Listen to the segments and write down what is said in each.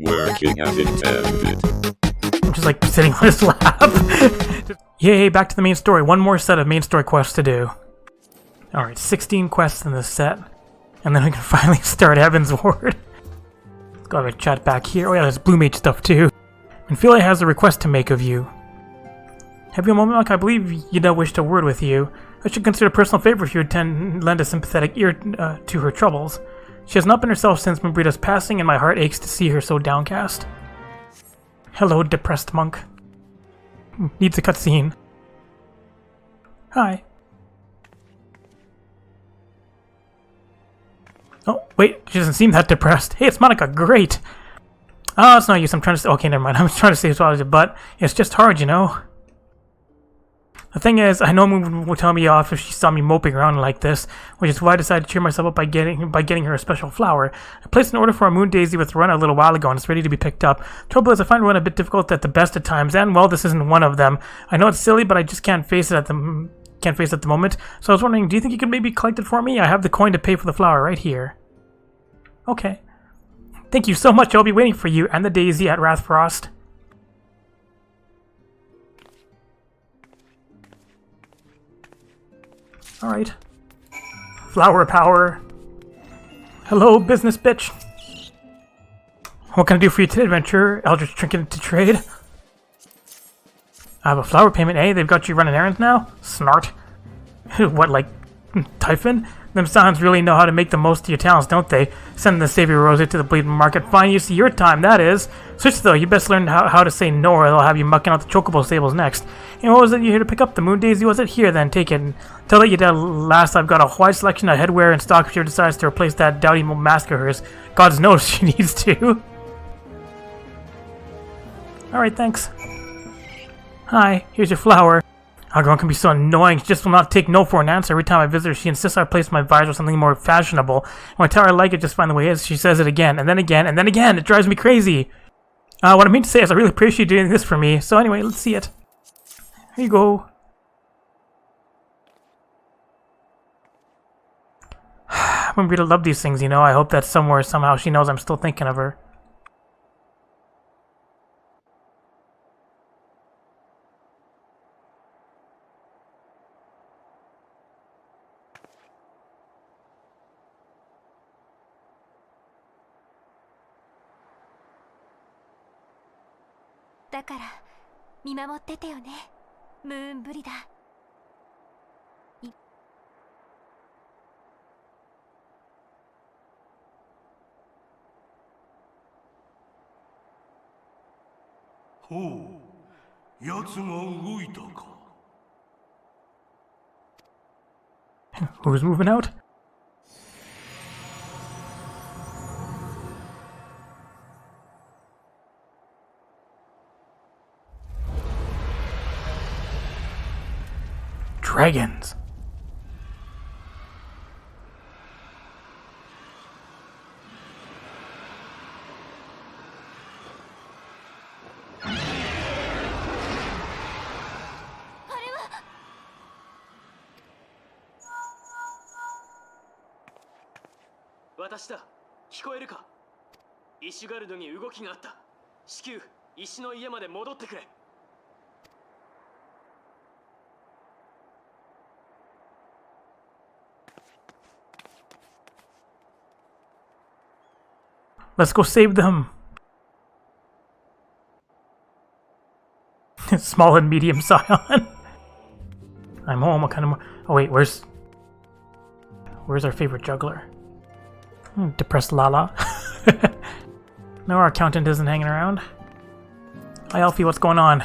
Working as intended. I'm just like sitting on his lap. Yay, back to the main story. One more set of main story quests to do. Alright, 16 quests in this set. And then we can finally start Heaven's Ward. Let's go have a chat back here. Oh yeah, there's Blue Mage stuff too. And Philae has a request to make of you. Have you a moment, Monk? I believe Yida wished a word with you. I should consider a personal favor if you would lend a sympathetic ear to her troubles. She has not been herself since Mumbrida's passing, and my heart aches to see her so downcast. Hello, depressed monk. Needs a cutscene. Hi. Oh, wait, she doesn't seem that depressed. Hey, it's Monica, great! Oh, it's no use, I'm trying to say— okay, never mind, I'm trying to say it's but it's just hard, you know? The thing is, I know Moon would tell me off if she saw me moping around like this, which is why I decided to cheer myself up by getting her a special flower. I placed an order for a moon daisy with Run a little while ago, and it's ready to be picked up. Trouble is, I find Run a bit difficult at the best of times, and well, this isn't one of them. I know it's silly, but I just can't face it at the moment. So I was wondering, do you think you could maybe collect it for me? I have the coin to pay for the flower right here. Okay. Thank you so much. I'll be waiting for you and the daisy at Rathfrost. Alright. Flower power. Hello, business bitch. What can I do for you today, adventurer? Eldritch trinket to trade? I have a flower payment, eh? They've got you running errands now? Snart. What, like Typhon? Them Scions really know how to make the most of your talents, don't they? Send the Savior Rosé to the bleeding market. Fine use of your time, that is. Switch though, you best learn how to say no, or they'll have you mucking out the chocobo stables next. And what was it you here to pick up? The moon daisy? Was it? Here then, take it. And tell that you did last. I've got a wide selection of headwear and stock if she decides to replace that dowdy mask of hers. God knows she needs to. Alright, thanks. Hi, here's your flower. Our girl can be so annoying. She just will not take no for an answer. Every time I visit her, she insists I replace my visor with something more fashionable. When I tell her I like it just fine the way it is, she says it again, and then again, and then again. It drives me crazy. What I mean to say is I really appreciate you doing this for me. So anyway, let's see it. Here you go. I'm gonna love these things, you know. I hope that somewhere, somehow, she knows I'm still thinking of her. Who's moving out? Dragons. Ishgard に動きがあった。至急、石の家まで戻ってくれ。Let's go save them. Small and medium Scion. I'm home. What kind of? Oh wait, where's our favorite juggler? Depressed Lala. No, our accountant isn't hanging around. Hi, Alphy, what's going on?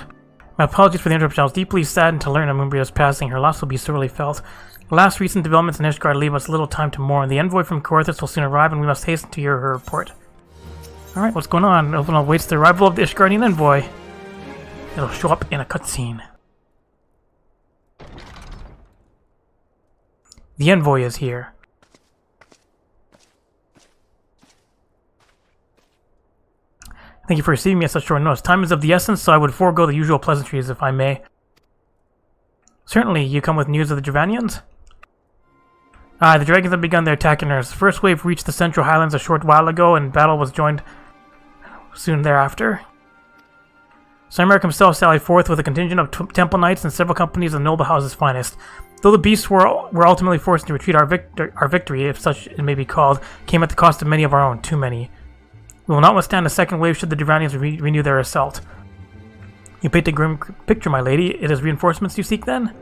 My apologies for the interruption. I was deeply saddened to learn of Mumbrida's passing. Her loss will be sorely felt. The last recent developments in Ishgard leave us little time to mourn. The envoy from Coerthas will soon arrive, and we must hasten to hear her report. Alright, what's going on? Elvin awaits the arrival of the Ishgardian envoy. It'll show up in a cutscene. The envoy is here. Thank you for receiving me at such short notice. Time is of the essence, so I would forego the usual pleasantries if I may. Certainly, you come with news of the Dravanians? The dragons have begun their attack on Earth. The first wave reached the Central Highlands a short while ago, and battle was joined soon thereafter. Cymark himself sallied forth with a contingent of temple knights and several companies of the noble house's finest. Though the beasts were ultimately forced to retreat, our victory, if such it may be called, came at the cost of many of our own, too many. We will not withstand a second wave should the Duranians renew their assault. You paint a grim picture, my lady. It is reinforcements you seek, then?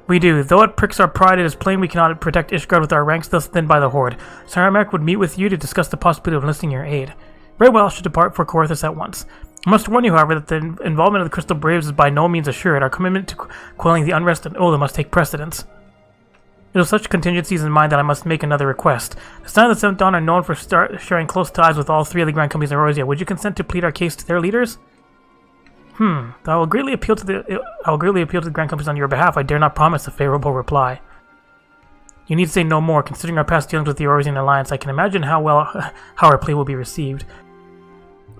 We do. Though it pricks our pride, it is plain we cannot protect Ishgard with our ranks thus thinned by the Horde. Cymark would meet with you to discuss the possibility of enlisting your aid. Very well, I should depart for Corinthus at once. I must warn you, however, that the involvement of the Crystal Braves is by no means assured. Our commitment to quelling the unrest and Ola must take precedence. It is such contingencies in mind that I must make another request. The Sign of the Seventh Dawn are known for sharing close ties with all three of the Grand Companies in Erosia. Would you consent to plead our case to their leaders? I will greatly appeal to the Grand Companies on your behalf. I dare not promise a favorable reply. You need say no more. Considering our past dealings with the Orosian Alliance, I can imagine how our plea will be received.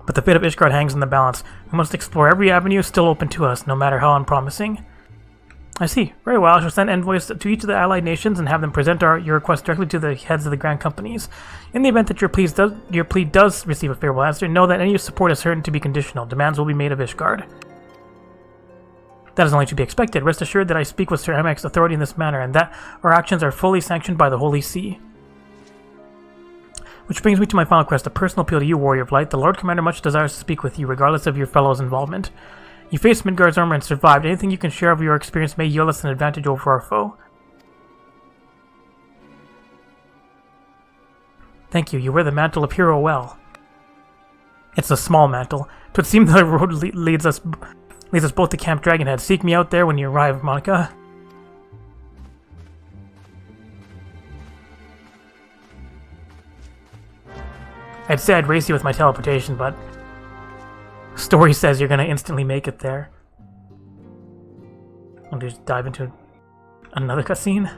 But the fate of Ishgard hangs in the balance. We must explore every avenue still open to us, no matter how unpromising. I see. Very well. I shall send envoys to each of the allied nations and have them present your request directly to the heads of the Grand Companies. In the event that your plea does receive a favorable answer, know that any support is certain to be conditional. Demands will be made of Ishgard. That is only to be expected. Rest assured that I speak with Sir Amak's authority in this matter, and that our actions are fully sanctioned by the Holy See. Which brings me to my final quest, a personal appeal to you, Warrior of Light. The Lord Commander much desires to speak with you, regardless of your fellow's involvement. You faced Midgard's armor and survived. Anything you can share of your experience may yield us an advantage over our foe. Thank you. You wear the mantle of hero well. It's a small mantle. It would seem the road leads us both to Camp Dragonhead. Seek me out there when you arrive, Monica. I'd say I'd race you with my teleportation, but story says you're gonna instantly make it there. I'll just dive into another cutscene.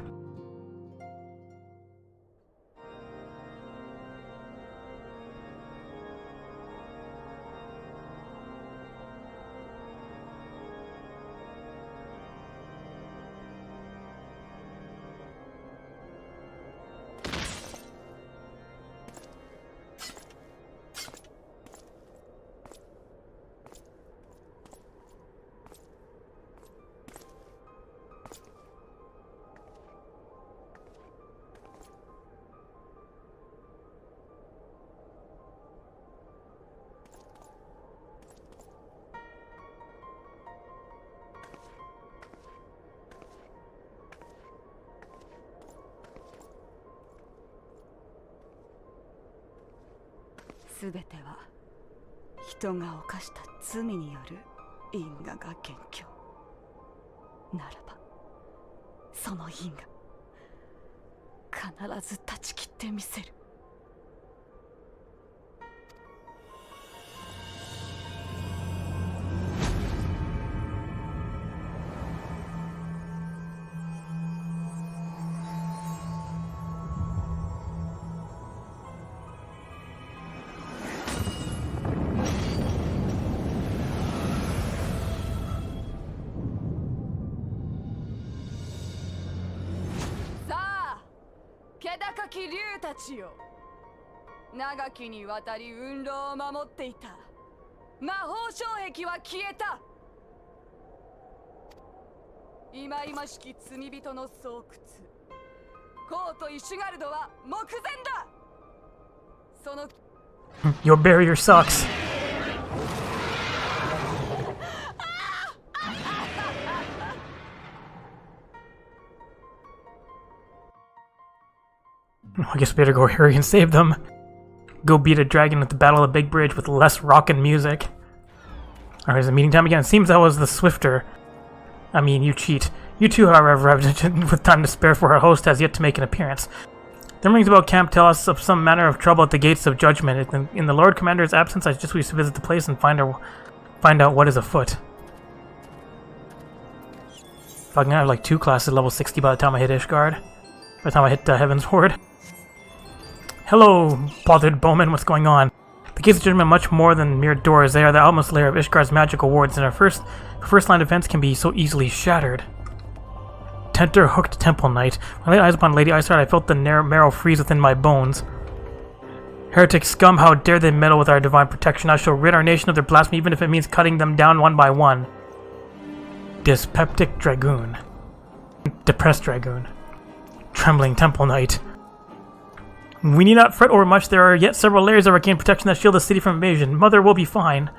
すべては人が犯した罪による因果が元凶ならば、その因果必ず断ち切ってみせる。高き竜たちよ、長きにわたり運動を守っていた魔法障壁は消えた。忌々しき罪人の巣窟、コートイシュガルドは目前だ。その Your barrier sucks. I guess we better go hurry and save them. Go beat a dragon at the Battle of the Big Bridge with less rockin' music. Alright, is it meeting time again? It seems that was the swifter. I mean, you cheat. You too, however, with time to spare, for our host has yet to make an appearance. The rings about camp tell us of some manner of trouble at the gates of judgment. In the Lord Commander's absence, I just wish to visit the place and find out what is afoot. If I can have like 2 classes level 60 by the time I hit Ishgard. By the time I hit Heaven's Horde. Hello, bothered bowman, what's going on? The gates of judgment are much more than mere doors. They are the outmost layer of Ishgard's magical wards, and our first line of defense can be so easily shattered. tenter-hooked temple knight. When I laid eyes upon Lady Ishgard, I felt the marrow freeze within my bones. Heretic scum, how dare they meddle with our divine protection? I shall rid our nation of their blasphemy, even if it means cutting them down one by one. Dyspeptic dragoon. Depressed dragoon. Trembling temple knight. We need not fret over much. There are yet several layers of arcane protection that shield the city from invasion. Mother will be fine.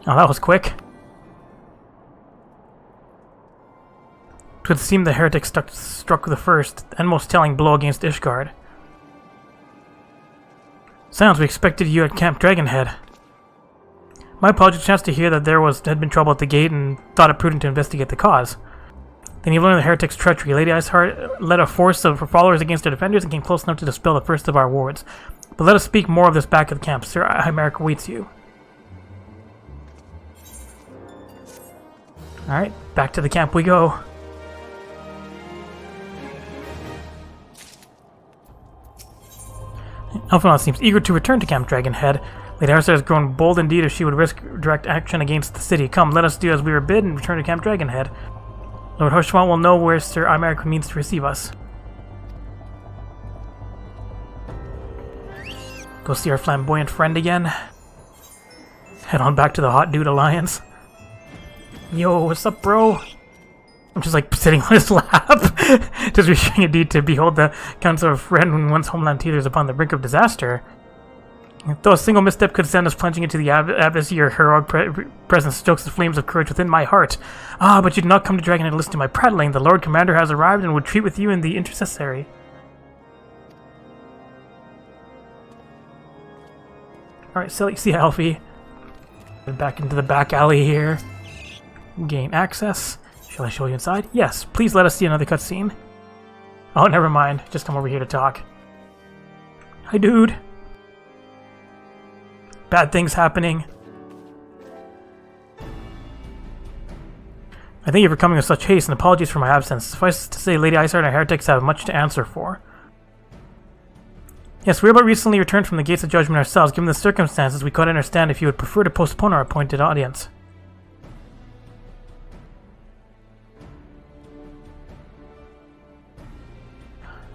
Oh, that was quick. It would seem the heretic struck the first and most telling blow against Ishgard. Sounds we expected you at Camp Dragonhead. My apologies, chance to hear that there had been trouble at the gate and thought it prudent to investigate the cause. Then you learned the heretic's treachery. Lady Ishgard led a force of her followers against her defenders and came close enough to dispel the first of our wards. But let us speak more of this back at the camp. Sir Himeric awaits you. Alright, back to the camp we go. Alphy seems eager to return to Camp Dragonhead. Lady Ishgard has grown bold indeed if she would risk direct action against the city. Come, let us do as we were bid and return to Camp Dragonhead. Lord Hoshwan will know where Sir Himeric means to receive us. Go see our flamboyant friend again. Head on back to the Hot Dude Alliance. Yo, what's up, bro? I'm just like sitting on his lap, just wishing indeed to behold the counsel of a friend when one's homeland teeters upon the brink of disaster. Though a single misstep could send us plunging into the abyss, your heroic presence stokes the flames of courage within my heart. Ah, but you did not come to Dragon and listen to my prattling. The Lord Commander has arrived and would treat with you in the intercessory. Alright, so see Alphy. Back into the back alley here. Gain access. Shall I show you inside? Yes, please let us see another cutscene. Oh, never mind. Just come over here to talk. Hi, dude. Bad things happening. I thank you for coming with such haste, and apologies for my absence. Suffice to say, Lady Ishgard and heretics have much to answer for. Yes, we are but recently returned from the Gates of Judgment ourselves. Given the circumstances, we could understand if you would prefer to postpone our appointed audience.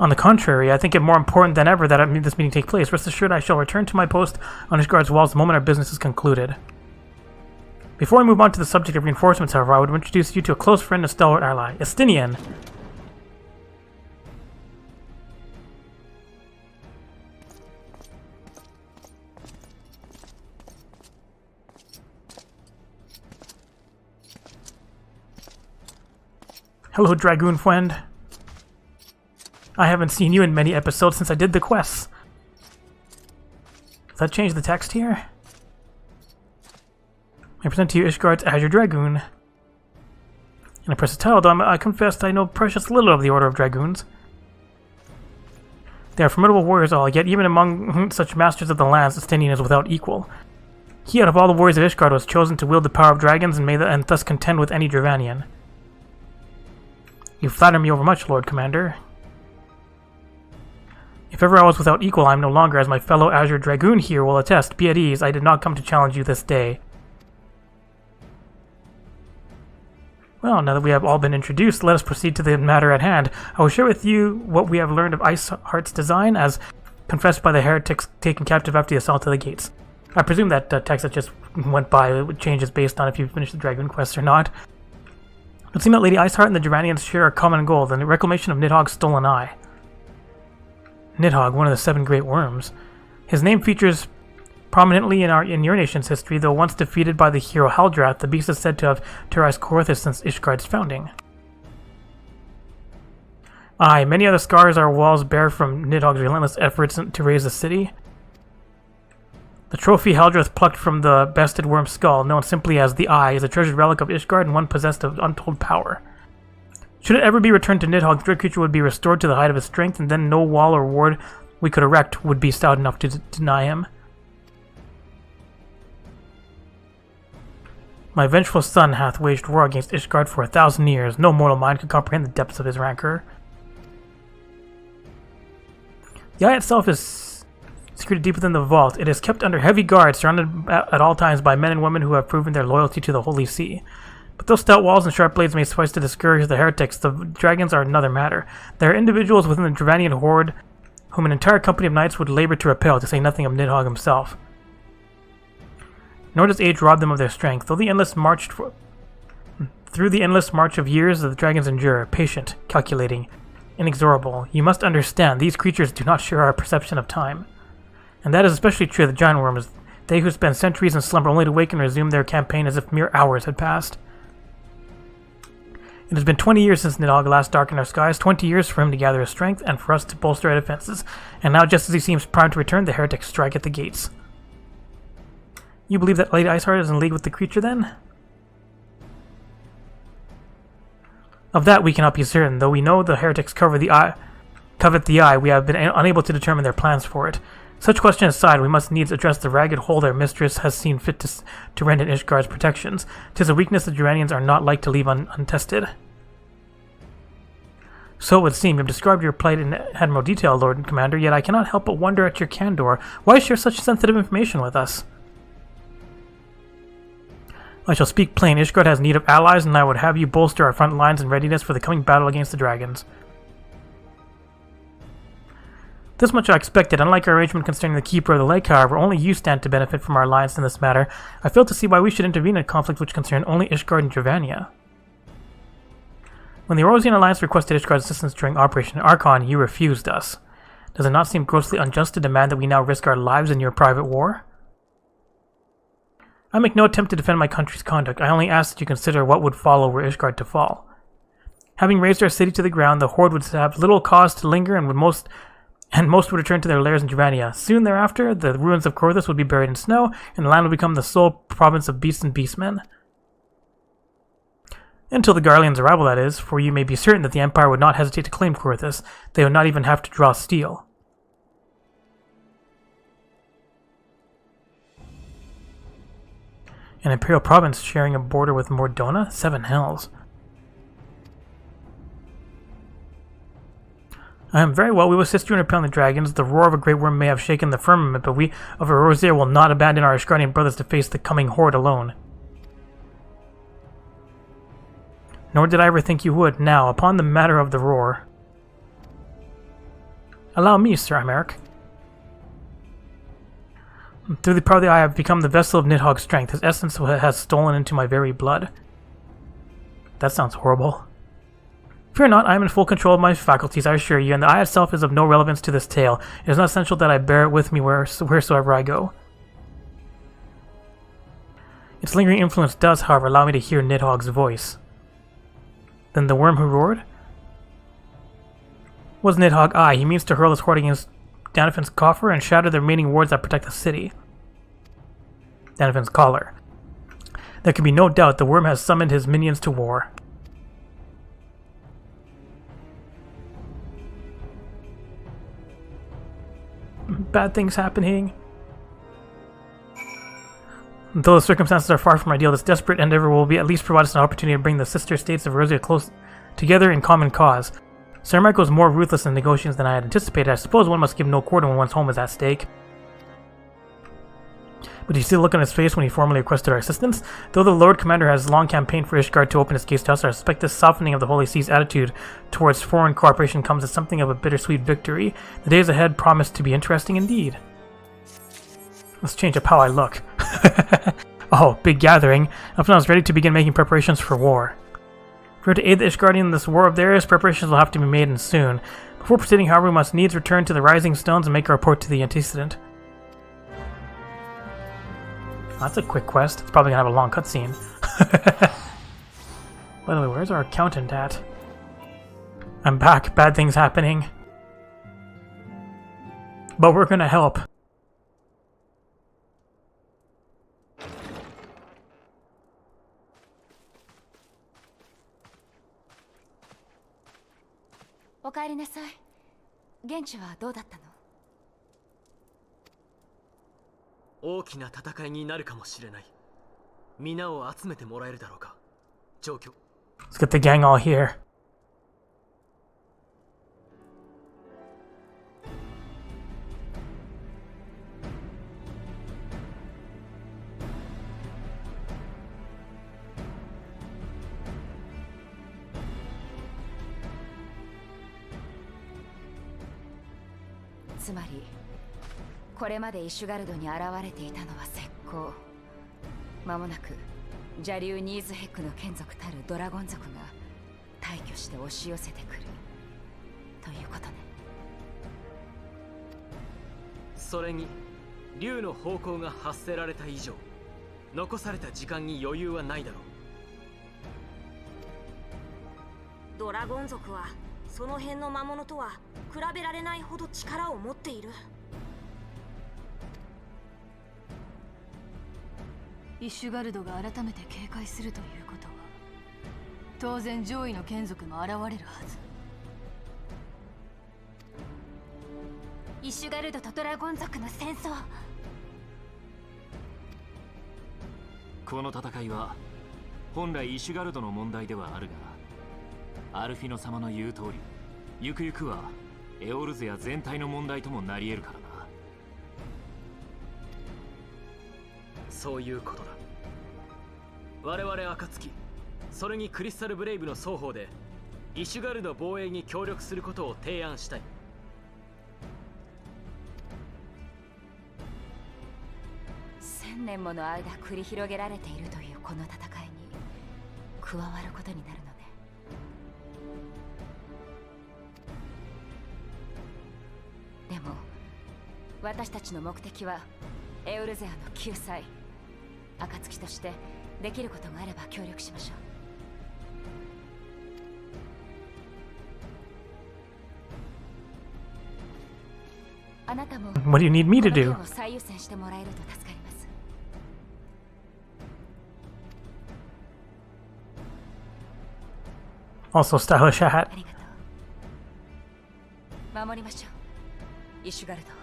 On the contrary, I think it more important than ever that this meeting take place. Rest assured I shall return to my post on Ishgard's walls the moment our business is concluded. Before I move on to the subject of reinforcements, however, I would introduce you to a close friend and stalwart ally, Estinian. Hello, Dragoon friend. I haven't seen you in many episodes since I did the quests. Does that change the text here? I present to you Ishgard's Azure Dragoon. And I press the title, though I confess I know precious little of the Order of Dragoons. They are formidable warriors all, yet even among such masters of the lands, Estinian is without equal. He, out of all the warriors of Ishgard, was chosen to wield the power of dragons and thus contend with any Dravanian. You flatter me overmuch, Lord Commander. If ever I was without equal, I am no longer, as my fellow Azure Dragoon here will attest. Be at ease, I did not come to challenge you this day. Well, now that we have all been introduced, let us proceed to the matter at hand. I will share with you what we have learned of Iceheart's design, as confessed by the heretics taken captive after the assault of the gates. I presume that text that just went by changes based on if you finished the Dragoon quest or not. It would seem that Lady Iceheart and the Dravanians share a common goal, the reclamation of Nidhogg's stolen eye. Nidhogg, one of the 7 great worms. His name features prominently in your nation's history, though once defeated by the hero Haldrath, the beast is said to have terrorized Korthus since Ishgard's founding. Aye, many other scars our walls bear from Nidhogg's relentless efforts to raise the city. The trophy Haldrath plucked from the bested worm's skull, known simply as the Eye, is a treasured relic of Ishgard and one possessed of untold power. Should it ever be returned to Nidhogg, the dread creature would be restored to the height of his strength, and then no wall or ward we could erect would be stout enough to deny him. My vengeful son hath waged war against Ishgard for 1,000 years. No mortal mind could comprehend the depths of his rancor. The eye itself is secreted deep within the vault. It is kept under heavy guard, surrounded at all times by men and women who have proven their loyalty to the Holy See. But those stout walls and sharp blades may suffice to discourage the heretics. The dragons are another matter. They are individuals within the Dravanian horde whom an entire company of knights would labor to repel, to say nothing of Nidhogg himself. Nor does age rob them of their strength. Through the endless march of years, the dragons endure, patient, calculating, inexorable. You must understand, these creatures do not share our perception of time. And that is especially true of the giant worms, they who spend centuries in slumber only to wake and resume their campaign as if mere hours had passed. It has been 20 years since Nidhogg last darkened our skies, 20 years for him to gather his strength and for us to bolster our defenses, and now just as he seems primed to return, the heretics strike at the gates. You believe that Lady Iceheart is in league with the creature, then? Of that we cannot be certain, though we know the heretics covet the eye, we have been unable to determine their plans for it. Such question aside, we must needs address the ragged hole their mistress has seen fit to rend in Ishgard's protections. 'Tis a weakness the Duranians are not like to leave untested. So it would seem. You have described your plight in admirable detail, Lord and Commander, yet I cannot help but wonder at your candor. Why share such sensitive information with us? I shall speak plain. Ishgard has need of allies, and I would have you bolster our front lines in readiness for the coming battle against the dragons. This much I expected. Unlike our arrangement concerning the Keeper of the Lake, however, only you stand to benefit from our alliance in this matter. I fail to see why we should intervene in a conflict which concerned only Ishgard and Dravania. When the Orosian Alliance requested Ishgard's assistance during Operation Archon, you refused us. Does it not seem grossly unjust to demand that we now risk our lives in your private war? I make no attempt to defend my country's conduct. I only ask that you consider what would follow were Ishgard to fall. Having razed our city to the ground, the Horde would have little cause to linger and most would return to their lairs in Dravania. Soon thereafter, the ruins of Korthus would be buried in snow, and the land would become the sole province of beasts and beastmen. Until the Garlean's arrival, that is, for you may be certain that the Empire would not hesitate to claim Korthus. They would not even have to draw steel. An Imperial province sharing a border with Mordona? 7 hells. I am very well. We will assist you in repelling the dragons. The roar of a great worm may have shaken the firmament, but we of Erosier will not abandon our Ishgardian brothers to face the coming horde alone. Nor did I ever think you would. Now, upon the matter of the roar. Allow me, Sir Imeric. Through the power of the eye, I have become the vessel of Nidhogg's strength. His essence has stolen into my very blood. That sounds horrible. Fear not, I am in full control of my faculties, I assure you, and the eye itself is of no relevance to this tale. It is not essential that I bear it with me wheresoever I go. Its lingering influence does, however, allow me to hear Nidhogg's voice. Then the worm who roared? Was Nidhogg? Aye, he means to hurl his horde against Danafin's coffer and shatter the remaining wards that protect the city. Danafin's collar. There can be no doubt the worm has summoned his minions to war. Bad things happening. Though the circumstances are far from ideal, this desperate endeavor will at least provide us an opportunity to bring the sister states of Erosia close together in common cause. Sir Michael was more ruthless in negotiations than I had anticipated. I suppose one must give no quarter when one's home is at stake. But do you see the look on his face when he formally requested our assistance? Though the Lord Commander has long campaigned for Ishgard to open his gates to us, I suspect this softening of the Holy See's attitude towards foreign cooperation comes as something of a bittersweet victory. The days ahead promise to be interesting indeed. Let's change up how I look. Oh, big gathering. Up now is ready to begin making preparations for war. If we are to aid the Ishgardian in this war of theirs, preparations will have to be made and soon. Before proceeding, however, we must needs return to the Rising Stones and make our report to the antecedent. That's a quick quest. It's probably going to have a long cutscene. By the way, where's our accountant at? I'm back. Bad things happening. But we're going to help. Oki 大きな戦いになるかもしれない。皆を集めてもらえるだろうか。状況。Let's get the gang all here. つまりこれまでイシュガルドに現れていたのは石膏。間もなく邪竜ニーズヘックの眷属たるドラゴン族が大挙して押し寄せてくるということね。それに竜の方向が発せられた以上、残された時間に余裕はないだろう。ドラゴン族はその辺の魔物とは比べられないほど力を持っている。イシュガルドが改めて警戒するということは、当然上位の眷属も現れるはず。イシュガルドとドラゴン族の戦争。この戦いは本来イシュガルドの問題ではあるが、アルフィノ様の言う通り、ゆくゆくはエオルゼア全体の問題ともなり得るからな。そういうことだ。我々暁、それにクリスタルブレイブの双方でイシュガルド防衛に協力することを提案したい。1000年もの間繰り広げられているというこの戦いに加わることになるのね。でも私たちの目的はエオルゼアの救済。暁としてできることがあれば協力しましょう。あなたも What do you need me to この do? 件を最優先してもらえると助かります。Also stylish hat. ありがとう。守りましょう、イシュガルド。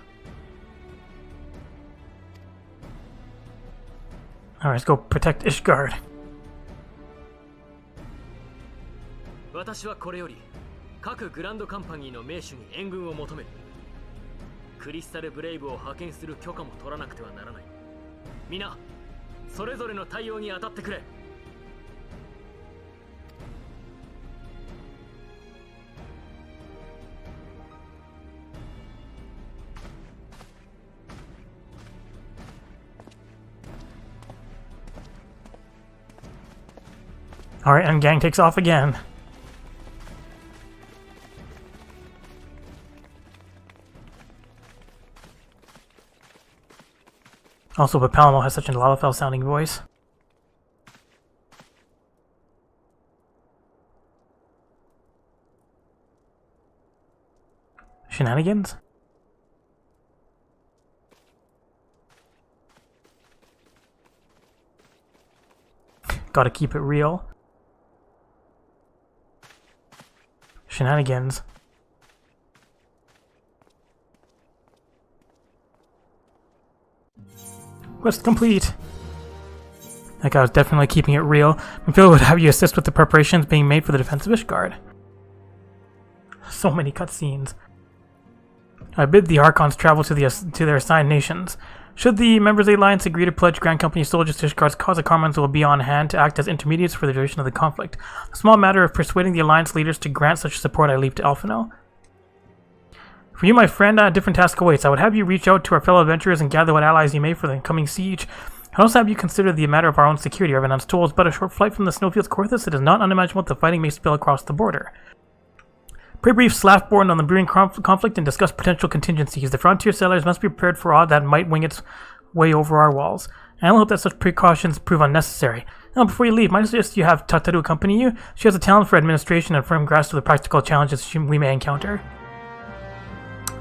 Alright, let's go protect Ishgard. 私はこれより各グランドカンパニーの名手に援軍を求める。クリスタルブレイブを派遣する許可も取らなくてはならない。皆それぞれの対応に当たってくれ。Alright, and gang takes off again. Also, but Palamo has such a Lalafell sounding voice. Shenanigans? Gotta keep it real. Shenanigans. Quest complete. That guy was definitely keeping it real. Phil would have you assist with the preparations being made for the defense of Ishgard. So many cutscenes. I bid the Archons travel to their assigned nations. Should the members of the Alliance agree to pledge Grand Company soldiers to Ishgard's cause, the Carmines will be on hand to act as intermediates for the duration of the conflict. A small matter of persuading the Alliance leaders to grant such support I leave to Alphino. For you, my friend, a different task awaits. I would have you reach out to our fellow adventurers and gather what allies you may for the coming siege. I also have you consider the matter of our own security. Revenant's toll is but a short flight from the snowfields Corthus. It is not unimaginable that the fighting may spill across the border. Pre-brief Slaftborn on the brewing conflict and discuss potential contingencies. The frontier settlers must be prepared for all that might wing its way over our walls. And I hope that such precautions prove unnecessary. Now, before you leave, might I suggest you have Tataru accompany you? She has a talent for administration and firm grasp of the practical challenges we may encounter.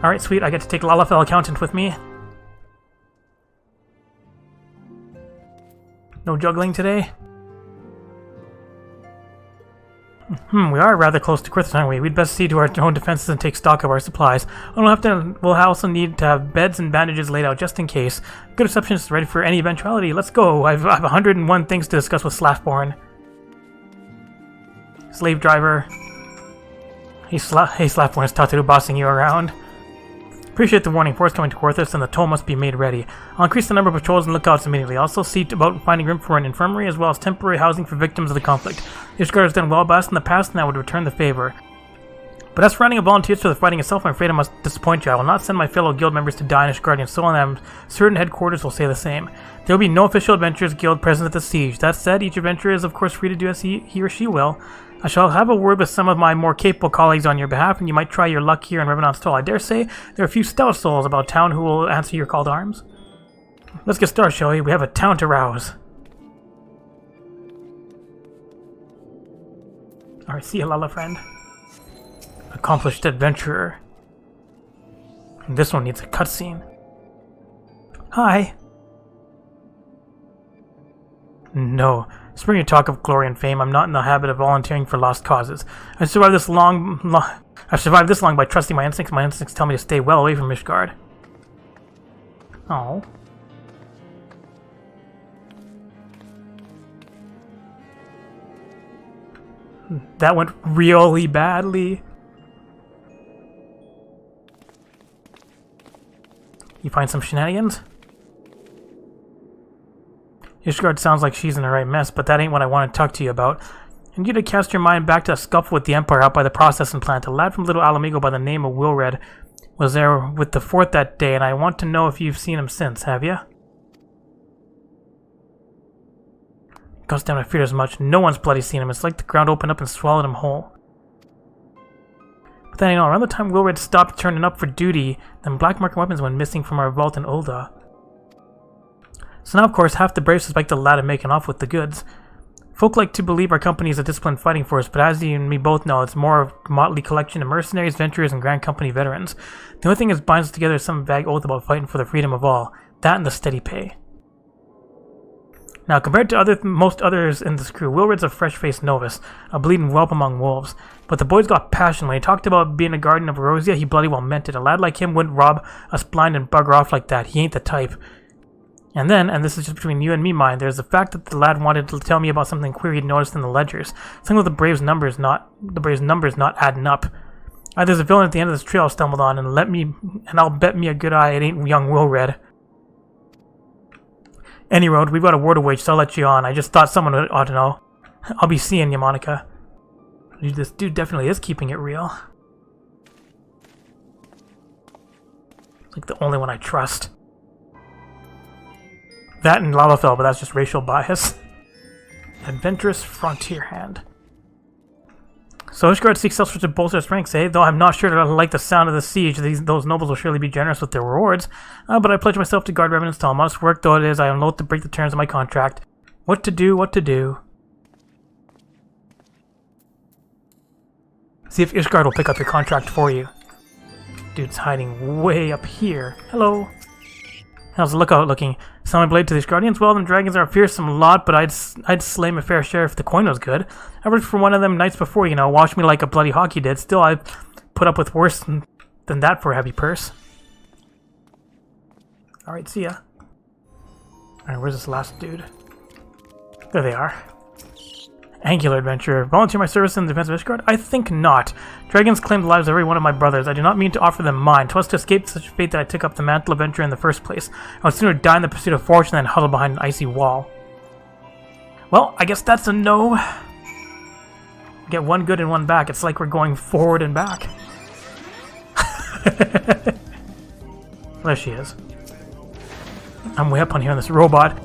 Alright, sweet. I get to take Lalafell Accountant with me. No juggling today? We are rather close to Corthus, aren't we? We'd best see to our own defenses and take stock of our supplies. We'll also need to have beds and bandages laid out just in case. Good receptionist is ready for any eventuality. Let's go. I've 101 things to discuss with Slaftborn. Slave driver. Hey, Slaftborn, is Tataru bossing you around? Appreciate the warning. Force coming to Corthus, and the toll must be made ready. I'll increase the number of patrols and lookouts immediately. Also see about finding room for an infirmary as well as temporary housing for victims of the conflict. Ishgard has done well by us in the past, and I would return the favor. But as for running a volunteers for the fighting itself, I'm afraid I must disappoint you. I will not send my fellow guild members to die in Ishgardian soil, and I'm certain headquarters will say the same. There will be no official adventurers guild present at the siege. That said, each adventurer is of course free to do as he or she will. I shall have a word with some of my more capable colleagues on your behalf, and you might try your luck here in Revenant's Toll. I dare say there are a few stout souls about town who will answer your call to arms. Let's get started, shall we? We have a town to rouse. Alright, see you, Lala friend. Accomplished adventurer. And this one needs a cutscene. Hi. No. Spring your talk of glory and fame. I'm not in the habit of volunteering for lost causes. I've survived this long by trusting my instincts. My instincts tell me to stay well away from Ishgard. Oh. That went really badly. You find some shenanigans? Ishgard sounds like she's in the right mess, but that ain't what I want to talk to you about. I need you to cast your mind back to a scuffle with the Empire out by the processing plant. A lad from Little Alamigo by the name of Wilred was there with the fort that day, and I want to know if you've seen him since, have you? Gosh damn, I feared as much. No one's bloody seen him. It's like the ground opened up and swallowed him whole. But then, you know, around the time Wilred stopped turning up for duty, then black market weapons went missing from our vault in Ul'dah. So now, of course, half the Braves suspect the lad of making off with the goods. Folk like to believe our company is a disciplined fighting force, but as you and me both know, it's more of a motley collection of mercenaries, venturers, and Grand Company veterans. The only thing that binds us together is some vague oath about fighting for the freedom of all. That and the steady pay. Now, compared to most others in this crew, Wilred's a fresh-faced novice, a bleeding whelp among wolves. But the boy's got passion. When he talked about being a guardian of Erosia, he bloody well meant it. A lad like him wouldn't rob us blind and bugger off like that. He ain't the type. And then, and this is just between you and me, mind, there's the fact that the lad wanted to tell me about something queer he'd noticed in the ledgers. Something with the Braves' numbers not adding up. There's a villain at the end of this trail I stumbled on, and I'll bet me a good eye it ain't young Wilred. Any road, we've got a war to wage, so I'll let you on. I just thought someone ought to know. I'll be seeing you, Monica. This dude definitely is keeping it real. It's like the only one I trust. That and Lalafell, but that's just racial bias. Adventurous frontier hand. So Ishgard seeks elsewhere to bolster its ranks, eh? Though I'm not sure that I like the sound of the siege. Those nobles will surely be generous with their rewards. But I pledge myself to guard Revenant's Toll. Modest work though it is, I am loath to break the terms of my contract. What to do, what to do. See if Ishgard will pick up your contract for you. Dude's hiding way up here. Hello. How's the lookout looking? Sell my blade to the Ishgardians? Well, them dragons are a fearsome lot, but I'd slay my fair share if the coin was good. I worked for one of them nights before, you know, washed me like a bloody hockey did. Still, I've put up with worse than that for a heavy purse. Alright, see ya. Alright, where's this last dude? There they are. Angular adventurer. Volunteer my service in the defense of Ishgard? I think not. Dragons claim the lives of every one of my brothers. I do not mean to offer them mine. 'Twas to escape such fate that I took up the mantle of adventure in the first place. I would sooner die in the pursuit of fortune than huddle behind an icy wall. Well, I guess that's a no. Get one good and one back. It's like we're going forward and back. There she is. I'm way up on here on this robot.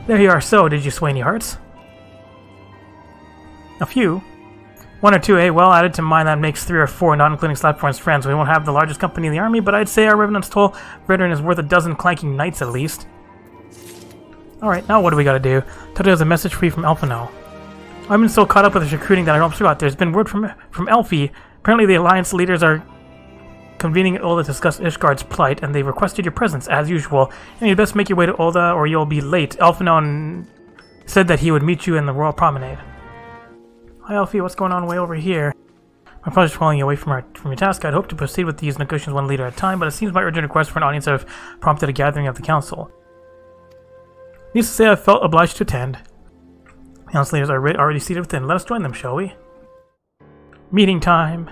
There you are. So, did you sway any hearts? A few. One or two, eh? Well, added to mine, that makes 3 or 4, not including Slapthorn's friends. We won't have the largest company in the army, but I'd say our Revenant's Toll veteran is worth a dozen clanking knights at least. Alright, now what do we gotta do? Toto has a message for you from Alphy now. I've been so caught up with this recruiting that I almost forgot. There's been word from Alphy. Apparently the Alliance leaders are convening at Ul'dah to discuss Ishgard's plight, and they've requested your presence, as usual. And you'd best make your way to Ul'dah, or you'll be late. Alphy said that he would meet you in the Royal Promenade. Hi Alfie, what's going on way over here? My pleasure calling you away from your task. I'd hope to proceed with these negotiations one leader at a time, but it seems my urgent request for an audience have prompted a gathering of the council. Needless to say, I felt obliged to attend. The council leaders are already seated within. Let us join them, shall we? Meeting time.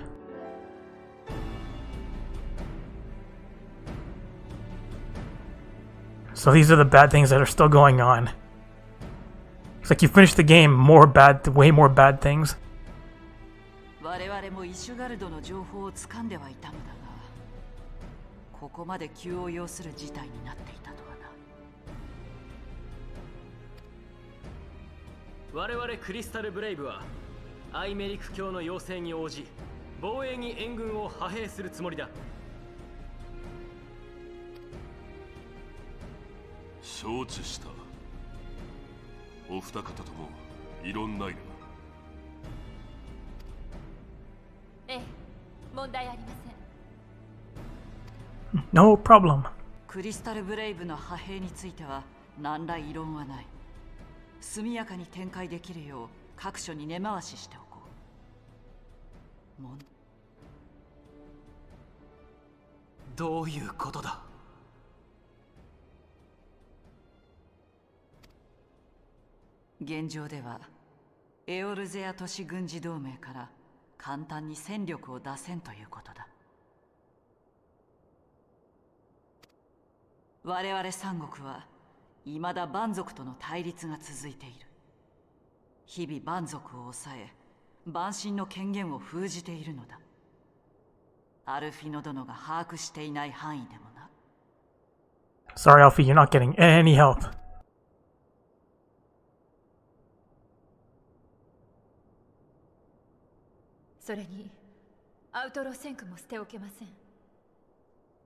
So these are the bad things that are still going on. It's like you finished the game, way more bad things. 我々もイシュガルドの情報を掴んではいたのだが、ここまで急を要する事態になっていたとはな。我々クリスタルブレイブはアイメリク教の要請に応じ防衛に援軍を派兵するつもりだ。承知した。お二方とも異論ないな。ええ、問題ありません。No problem. クリスタルブレイブの派兵については何ら異論はない。速やかに展開できるよう各所に根回ししておこう。どういうことだ。現状ではエオルゼア都市軍事同盟から簡単に戦力を出せんということだ。我々三国は未だ蛮族との対立が続いている。日々蛮族を抑え蛮神の権限を封じているのだ。アルフィノ殿が把握していない範囲でもな。Sorry, Alfie, you're not getting any help. それにアウトロ戦区も捨ておけません。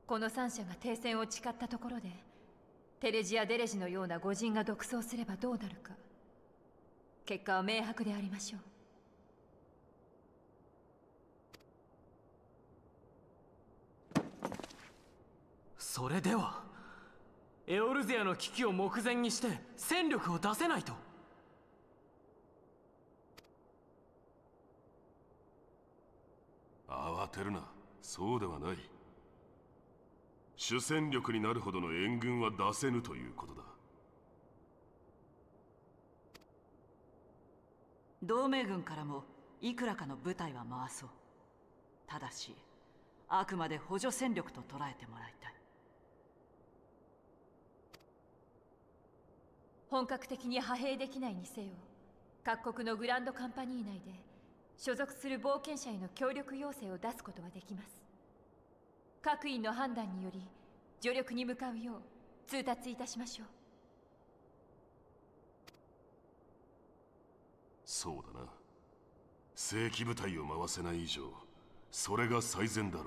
この3社が停戦を誓ったところでテレジやデレジのような御人が独走すればどうなるか、結果は明白でありましょう。それではエオルゼアの危機を目前にして戦力を出せないと。慌てるな。そうではない。主戦力になるほどの援軍は出せぬということだ。同盟軍からもいくらかの部隊は回そう。ただしあくまで補助戦力と捉えてもらいたい。本格的に派兵できないにせよ、各国のグランドカンパニー内で所属する冒険者への協力要請を出すことはできます。各員の判断により助力に向かうよう通達いたしましょう。そうだな。正規部隊を回せない以上それが最善だろう。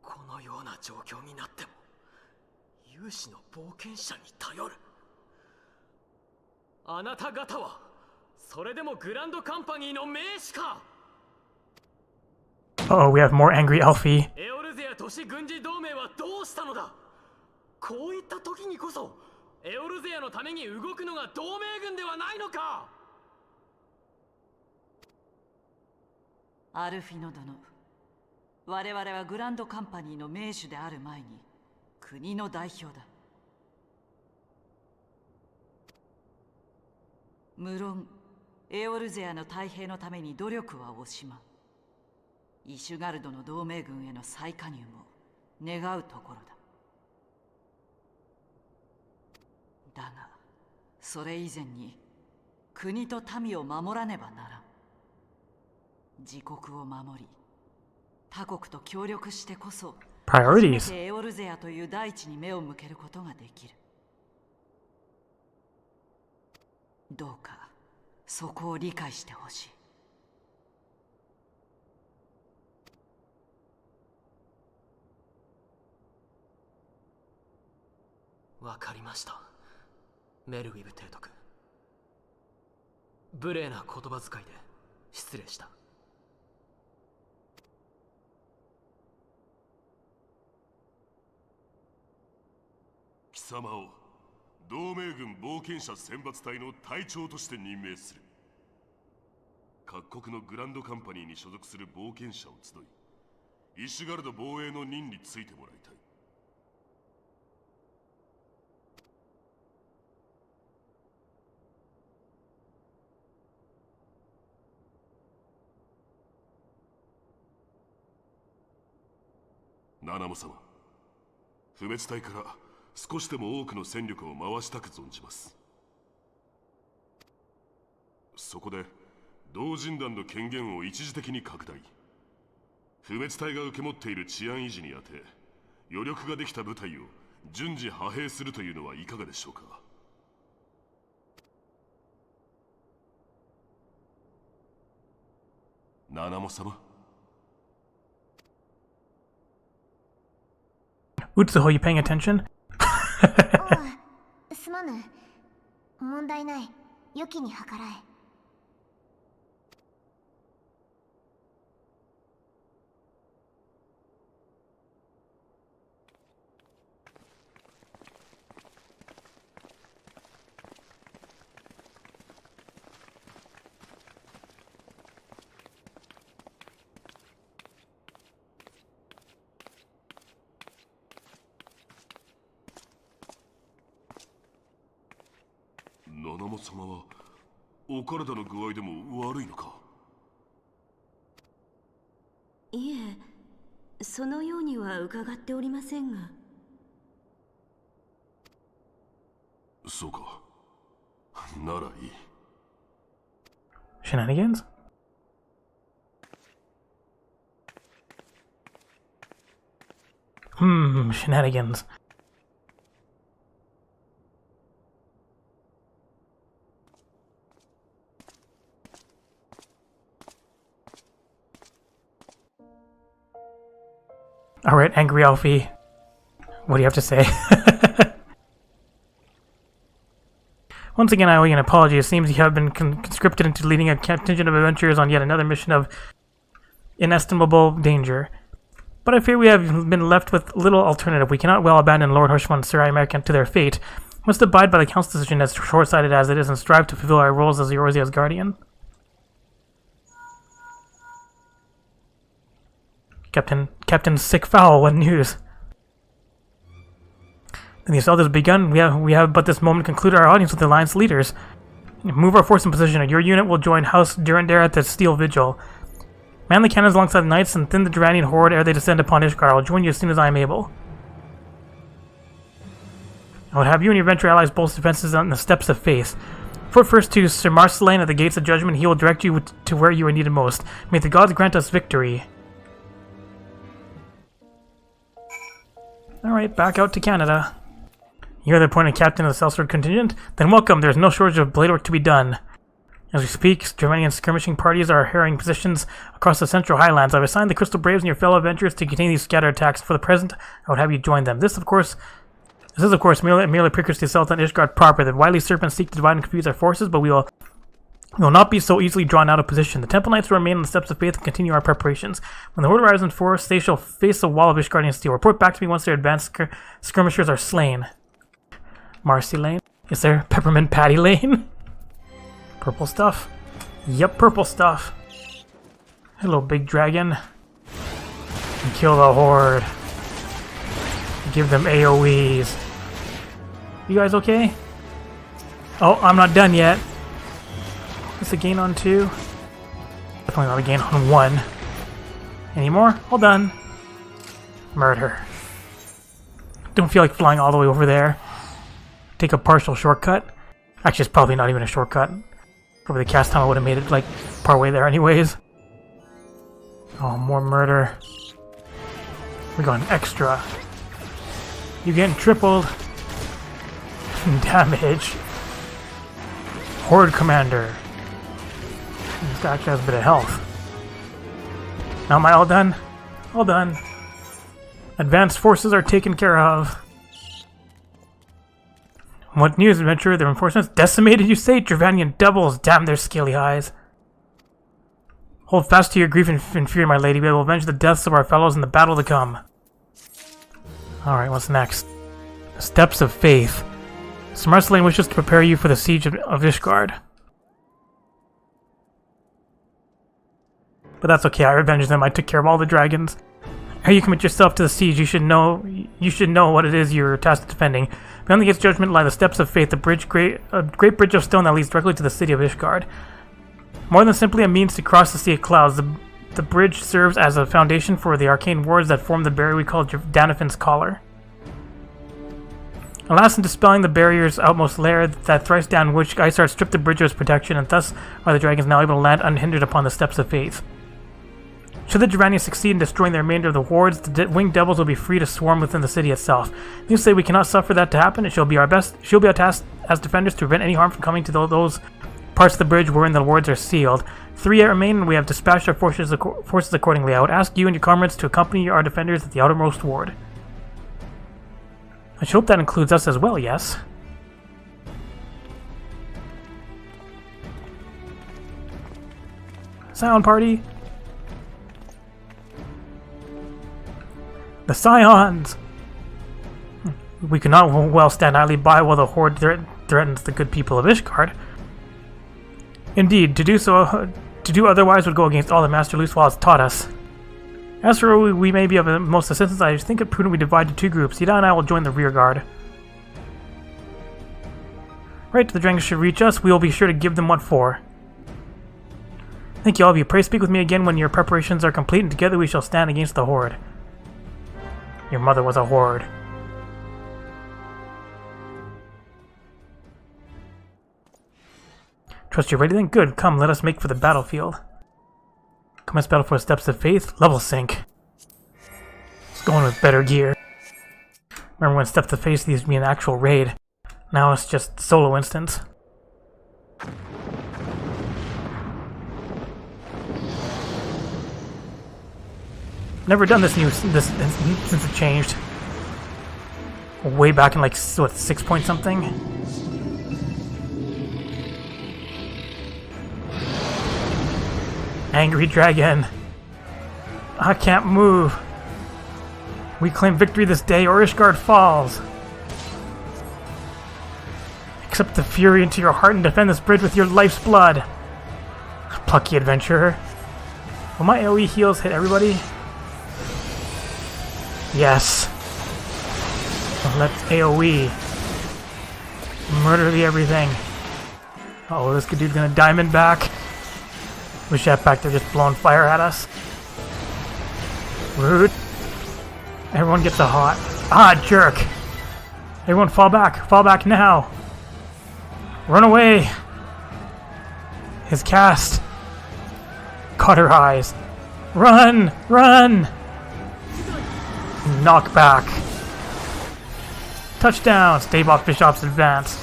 このような状況になっても有志の冒険者に頼る。あなた方はそれでもグランドカンパニーの名士か。 Oh, we have more angry Alfie. エオルゼア都市軍事同盟はどうしたのだ。こういった時にこそエオルゼアのために動くのが同盟軍ではないのか。アルフィノ殿、我々はグランドカンパニーの名手である前に国の代表だ。無論エオルゼアの太平のために努力は惜しまん。イシュガルドの同盟軍への再加入も願うところだ。だがそれ以前に国と民を守らねばならん。自国を守り他国と協力してこそ初め Priorities. てエオルゼアという大地に目を向けることができる。どうかそこを理解してほしい。わかりました。メルウィブ提督。無礼な言葉遣いで失礼した。貴様を同盟軍冒険者選抜隊の隊長として任命する。各国のグランドカンパニーに所属する冒険者を集い、イシュガルド防衛の任についてもらいたい。ナナモ様、不滅隊から少しでも多くの戦力を回したく存じます。そこで同人団の権限を一時的に拡大。不滅隊が受け持っている治安維持にあて、余力ができた部隊を順次派兵するというのはいかがでしょうか。ナナモ様。Utsuho, you paying attention? すまぬ。問題ない。良きに計らえ。ナナモ様はお体の具合でも悪いのか。いえ、そのようには伺っておりませんが。そうか。ならいい。Shenanigans? Shenanigans. Alright, angry Alphy. What do you have to say? Once again, I owe you an apology. It seems you have been conscripted into leading a contingent of adventurers on yet another mission of inestimable danger. But I fear we have been left with little alternative. We cannot well abandon Lord Hushman and Sir American to their fate. We must abide by the Council's decision, as short-sighted as it is, and strive to fulfill our roles as yours, Ishgardian. Captain Sick Fowl, what news? The assault has begun. We have but this moment concluded our audience with the Alliance leaders. Move our force in position. Your unit will join House Durandare at the Steel Vigil. Man the cannons alongside the knights and thin the Duranian horde ere they descend upon Ishgard. I will join you as soon as I am able. I would have you and your venture allies bolster defenses on the steps of faith. Report first to Sir Marceline at the gates of judgment. He will direct you to where you are needed most. May the gods grant us victory. Alright, back out to Canada. You're the appointed captain of the Sellsword contingent? Then welcome, there's no shortage of blade work to be done. As we speak, Germanian skirmishing parties are harrying positions across the central highlands. I've assigned the Crystal Braves and your fellow adventurers to contain these scattered attacks. For the present, I would have you join them. This is, of course, merely precursor to assault on Ishgard proper. The wily serpents seek to divide and confuse our forces, but we will not be so easily drawn out of position. The Temple Knights will remain on the steps of faith and continue our preparations. When the horde arrives in force, they shall face a wall of Ishgardian steel. Report back to me once their advanced skirmishers are slain. Marcy Lane? Is there Peppermint Patty Lane? Purple stuff? Yep, purple stuff. Hello, big dragon. And kill the horde. Give them AoEs. You guys okay? Oh, I'm not done yet. What's the gain on 2? Definitely not a gain on 1. Any more? All done. Murder. Don't feel like flying all the way over there. Take a partial shortcut. Actually, it's probably not even a shortcut. Probably the cast time I would have made it like part way there anyways. Oh, more murder. We're going extra. You getting tripled. Damage. Horde Commander. This guy actually has a bit of health. Now am I all done? All done. Advanced forces are taken care of. What news, adventurer? The reinforcements decimated, you say? Dravanian doubles. Damn their scaly eyes. Hold fast to your grief and fear, my lady. We will avenge the deaths of our fellows in the battle to come. Alright, what's next? The Steps of Faith. Sir Marceline wishes to prepare you for the siege of Ishgard. But that's okay, I revenged them. I took care of all the dragons. Ere you commit yourself to the siege, you should know what it is you're tasked with defending. Beyond the gate's judgment lie the Steps of Faith, a great bridge of stone that leads directly to the city of Ishgard. More than simply a means to cross the Sea of Clouds, the bridge serves as a foundation for the arcane wards that form the barrier we call Danafin's Collar. Alas, in dispelling the barrier's outmost layer, that thrice down which Ishgard stripped the bridge of its protection, and thus are the dragons now able to land unhindered upon the steps of faith. Should the Dragonians succeed in destroying the remainder of the wards, the winged devils will be free to swarm within the city itself. You say we cannot suffer that to happen. It shall be our task as defenders to prevent any harm from coming to those parts of the bridge wherein the wards are sealed. 3 yet remain, and we have dispatched our forces accordingly. I would ask you and your comrades to accompany our defenders at the outermost ward. I should hope that includes us as well, yes? Sound party! The Scions! We cannot well stand idly by while the Horde threatens the good people of Ishgard. Indeed, to do otherwise would go against all that Master Loosewall has taught us. As for we may be of the most assistance, I think it prudent we divide to 2 groups. Yida and I will join the rear guard. Right, the dragons should reach us. We will be sure to give them what for. Thank you, all of you. Pray speak with me again when your preparations are complete, and together we shall stand against the Horde. Your mother was a horde. Trust you're ready then? Good. Come, let us make for the battlefield. Commence battle for steps of faith. Level sync. It's going with better gear. Remember when steps of faith used to be an actual raid. Now it's just solo instance. Never done this since it changed. Way back in like what, 6 point something. Angry dragon. I can't move. We claim victory this day, or Ishgard falls. Accept the fury into your heart and defend this bridge with your life's blood. Plucky adventurer. Will my AoE heals hit everybody? Yes. Let's AoE. Murder the everything. Oh, this good dude's gonna diamond back. Wish that back there just blowing fire at us. Rude. Everyone gets a hot. Ah, jerk. Everyone fall back. Fall back now. Run away. His cast. Cauterize. Run! Run! Knock back. Touchdown! Stave off Bishop's advance.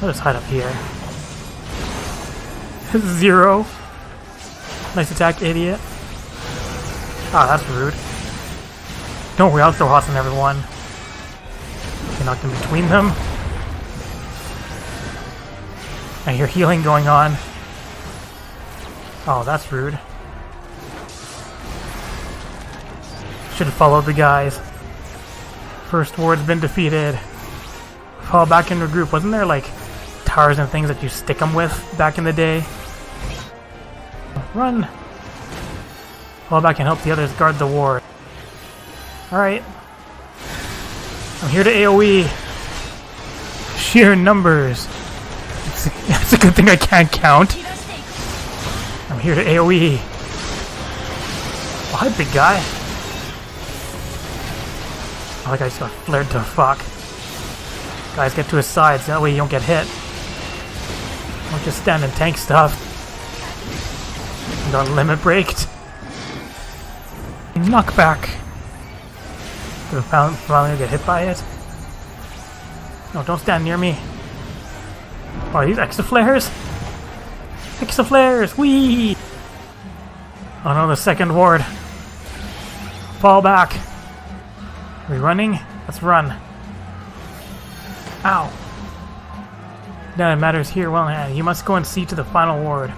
Let us hide up here. 0. Nice attack, idiot. Ah, that's rude. Don't worry, I'll throw hots on everyone. Get knocked in between them. I hear healing going on. Oh, that's rude. Should have followed the guys. First ward's been defeated. Fall back into a group. Wasn't there like towers and things that you stick them with back in the day? Run! Fall back and help the others guard the ward. Alright. I'm here to AoE. Sheer numbers. It's a good thing I can't count. I'm here to AoE. Oh, hi, big guy. Oh, that guy just got flared to fuck. Guys, get to his sides, that way you don't get hit. Don't just stand and tank stuff. You got limit breaked. Knockback. Did I finally get hit by it? No, don't stand near me. Oh, are these exaflares? Exaflares! Whee! Oh no, the second ward. Fall back. Are we running? Let's run. Ow. None matters here. Well, you must go and see to the final ward.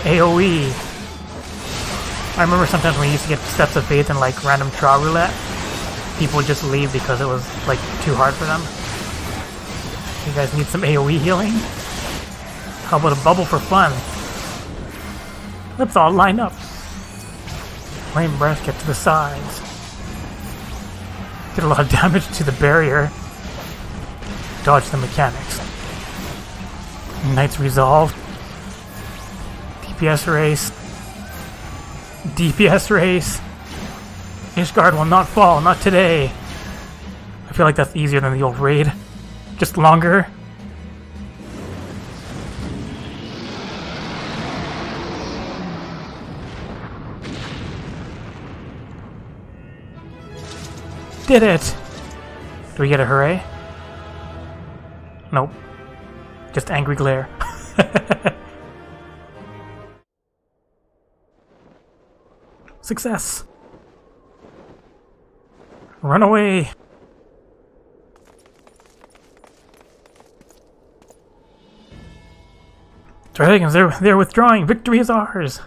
AoE. I remember sometimes when we used to get steps of faith in like random trial roulette, people would just leave because it was like too hard for them. You guys need some AoE healing? How about a bubble for fun? Let's all line up. Flame breath, get to the sides. Did a lot of damage to the barrier. Dodge the mechanics. Knight's Resolve. DPS race. DPS race. Ishgard will not fall, not today. I feel like that's easier than the old raid. Just longer. Did it! Do we get a hooray? Nope. Just angry glare. Success! Run away! Dragons, they're withdrawing! Victory is ours!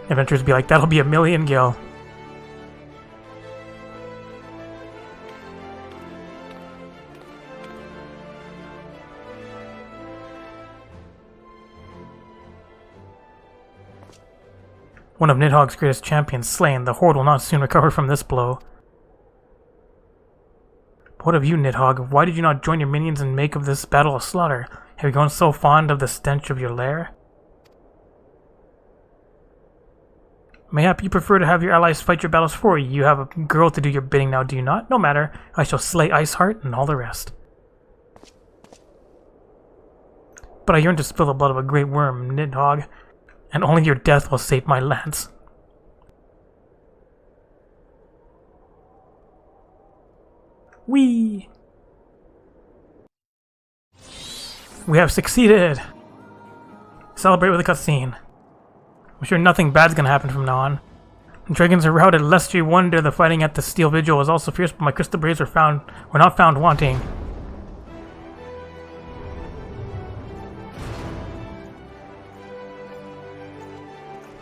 Adventurers be like, that'll be 1,000,000 gil. One of Nidhogg's greatest champions slain, the Horde will not soon recover from this blow. But what of you, Nidhogg? Why did you not join your minions and make of this battle a slaughter? Have you grown so fond of the stench of your lair? Mayhap you prefer to have your allies fight your battles for you. You have a girl to do your bidding now, do you not? No matter. I shall slay Iceheart and all the rest. But I yearn to spill the blood of a great Wyrm, Nidhogg, and only your death will save my lance. Whee! We have succeeded! Celebrate with a cutscene. I'm sure nothing bad's gonna happen from now on. Dragons are routed, lest you wonder the fighting at the Steel Vigil was also fierce, but my crystal braves were not found wanting.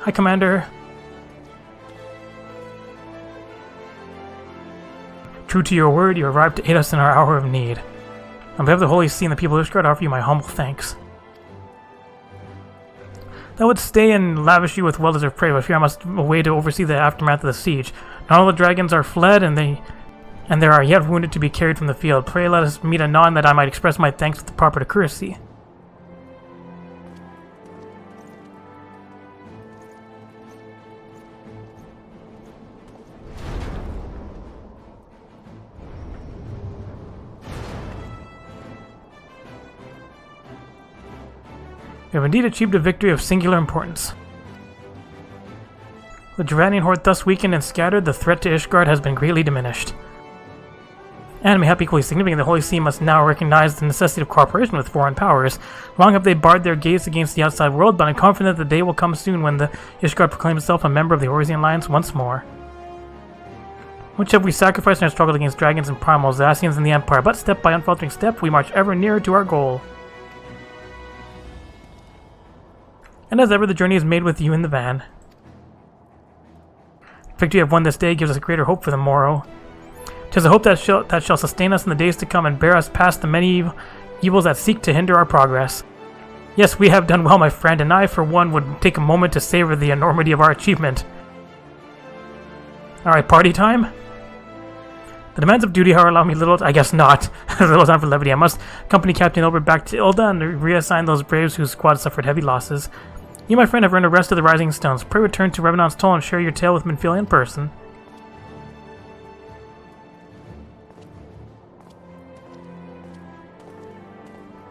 Hi, Commander. True to your word, you arrived to aid us in our hour of need. On behalf of the Holy See and the people of Ishgard, I offer you my humble thanks. That would stay and lavish you with well-deserved praise, but I fear I must away to oversee the aftermath of the siege. Not all the dragons are fled, and there are yet wounded to be carried from the field. Pray let us meet anon that I might express my thanks with the proper courtesy. We have indeed achieved a victory of singular importance. The Dranian horde thus weakened and scattered, the threat to Ishgard has been greatly diminished. And mayhap equally significant, the Holy See must now recognize the necessity of cooperation with foreign powers. Long have they barred their gaze against the outside world, but I'm confident the day will come soon when the Ishgard proclaims itself a member of the Orisian Alliance once more. Much have we sacrificed in our struggle against dragons and primals, the Asians and the Empire, but step by unfaltering step, we march ever nearer to our goal. And as ever, the journey is made with you in the van. The victory I've won this day gives us greater hope for the morrow. 'Tis a hope that shall sustain us in the days to come and bear us past the many evils that seek to hinder our progress. Yes, we have done well, my friend, and I, for one, would take a moment to savor the enormity of our achievement. Alright, party time? The demands of duty, however, allow me little... I guess not. There's little time for levity. I must accompany Captain Ilbert back to Ilda and reassign those braves whose squad suffered heavy losses. You, my friend, have earned a rest of the Rising Stones. Pray return to Revenant's Toll and share your tale with Minfilia in person.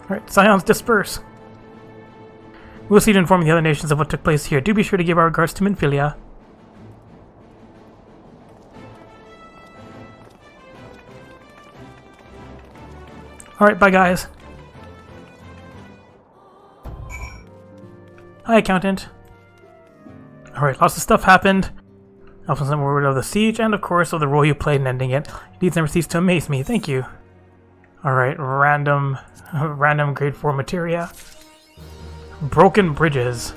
Alright, Scions, disperse. We'll see to inform the other nations of what took place here. Do be sure to give our regards to Minfilia. Alright, bye guys. Hi, Accountant. Alright, lots of stuff happened. Also some word of the siege, and of course of the role you played in ending it. Your deeds never cease to amaze me, thank you. Alright, random grade 4 materia. Broken bridges.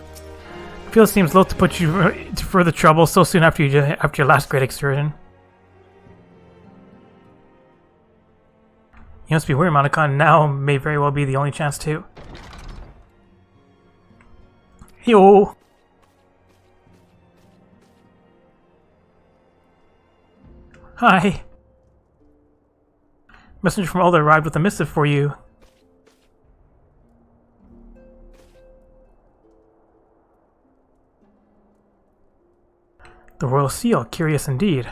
Feel it seems loath to put you to further trouble so soon after your last great excursion. You must be Wyrm. Monacon now may very well be the only chance to. Yo! Hi! Messenger from Ulda arrived with a missive for you. The royal seal. Curious indeed.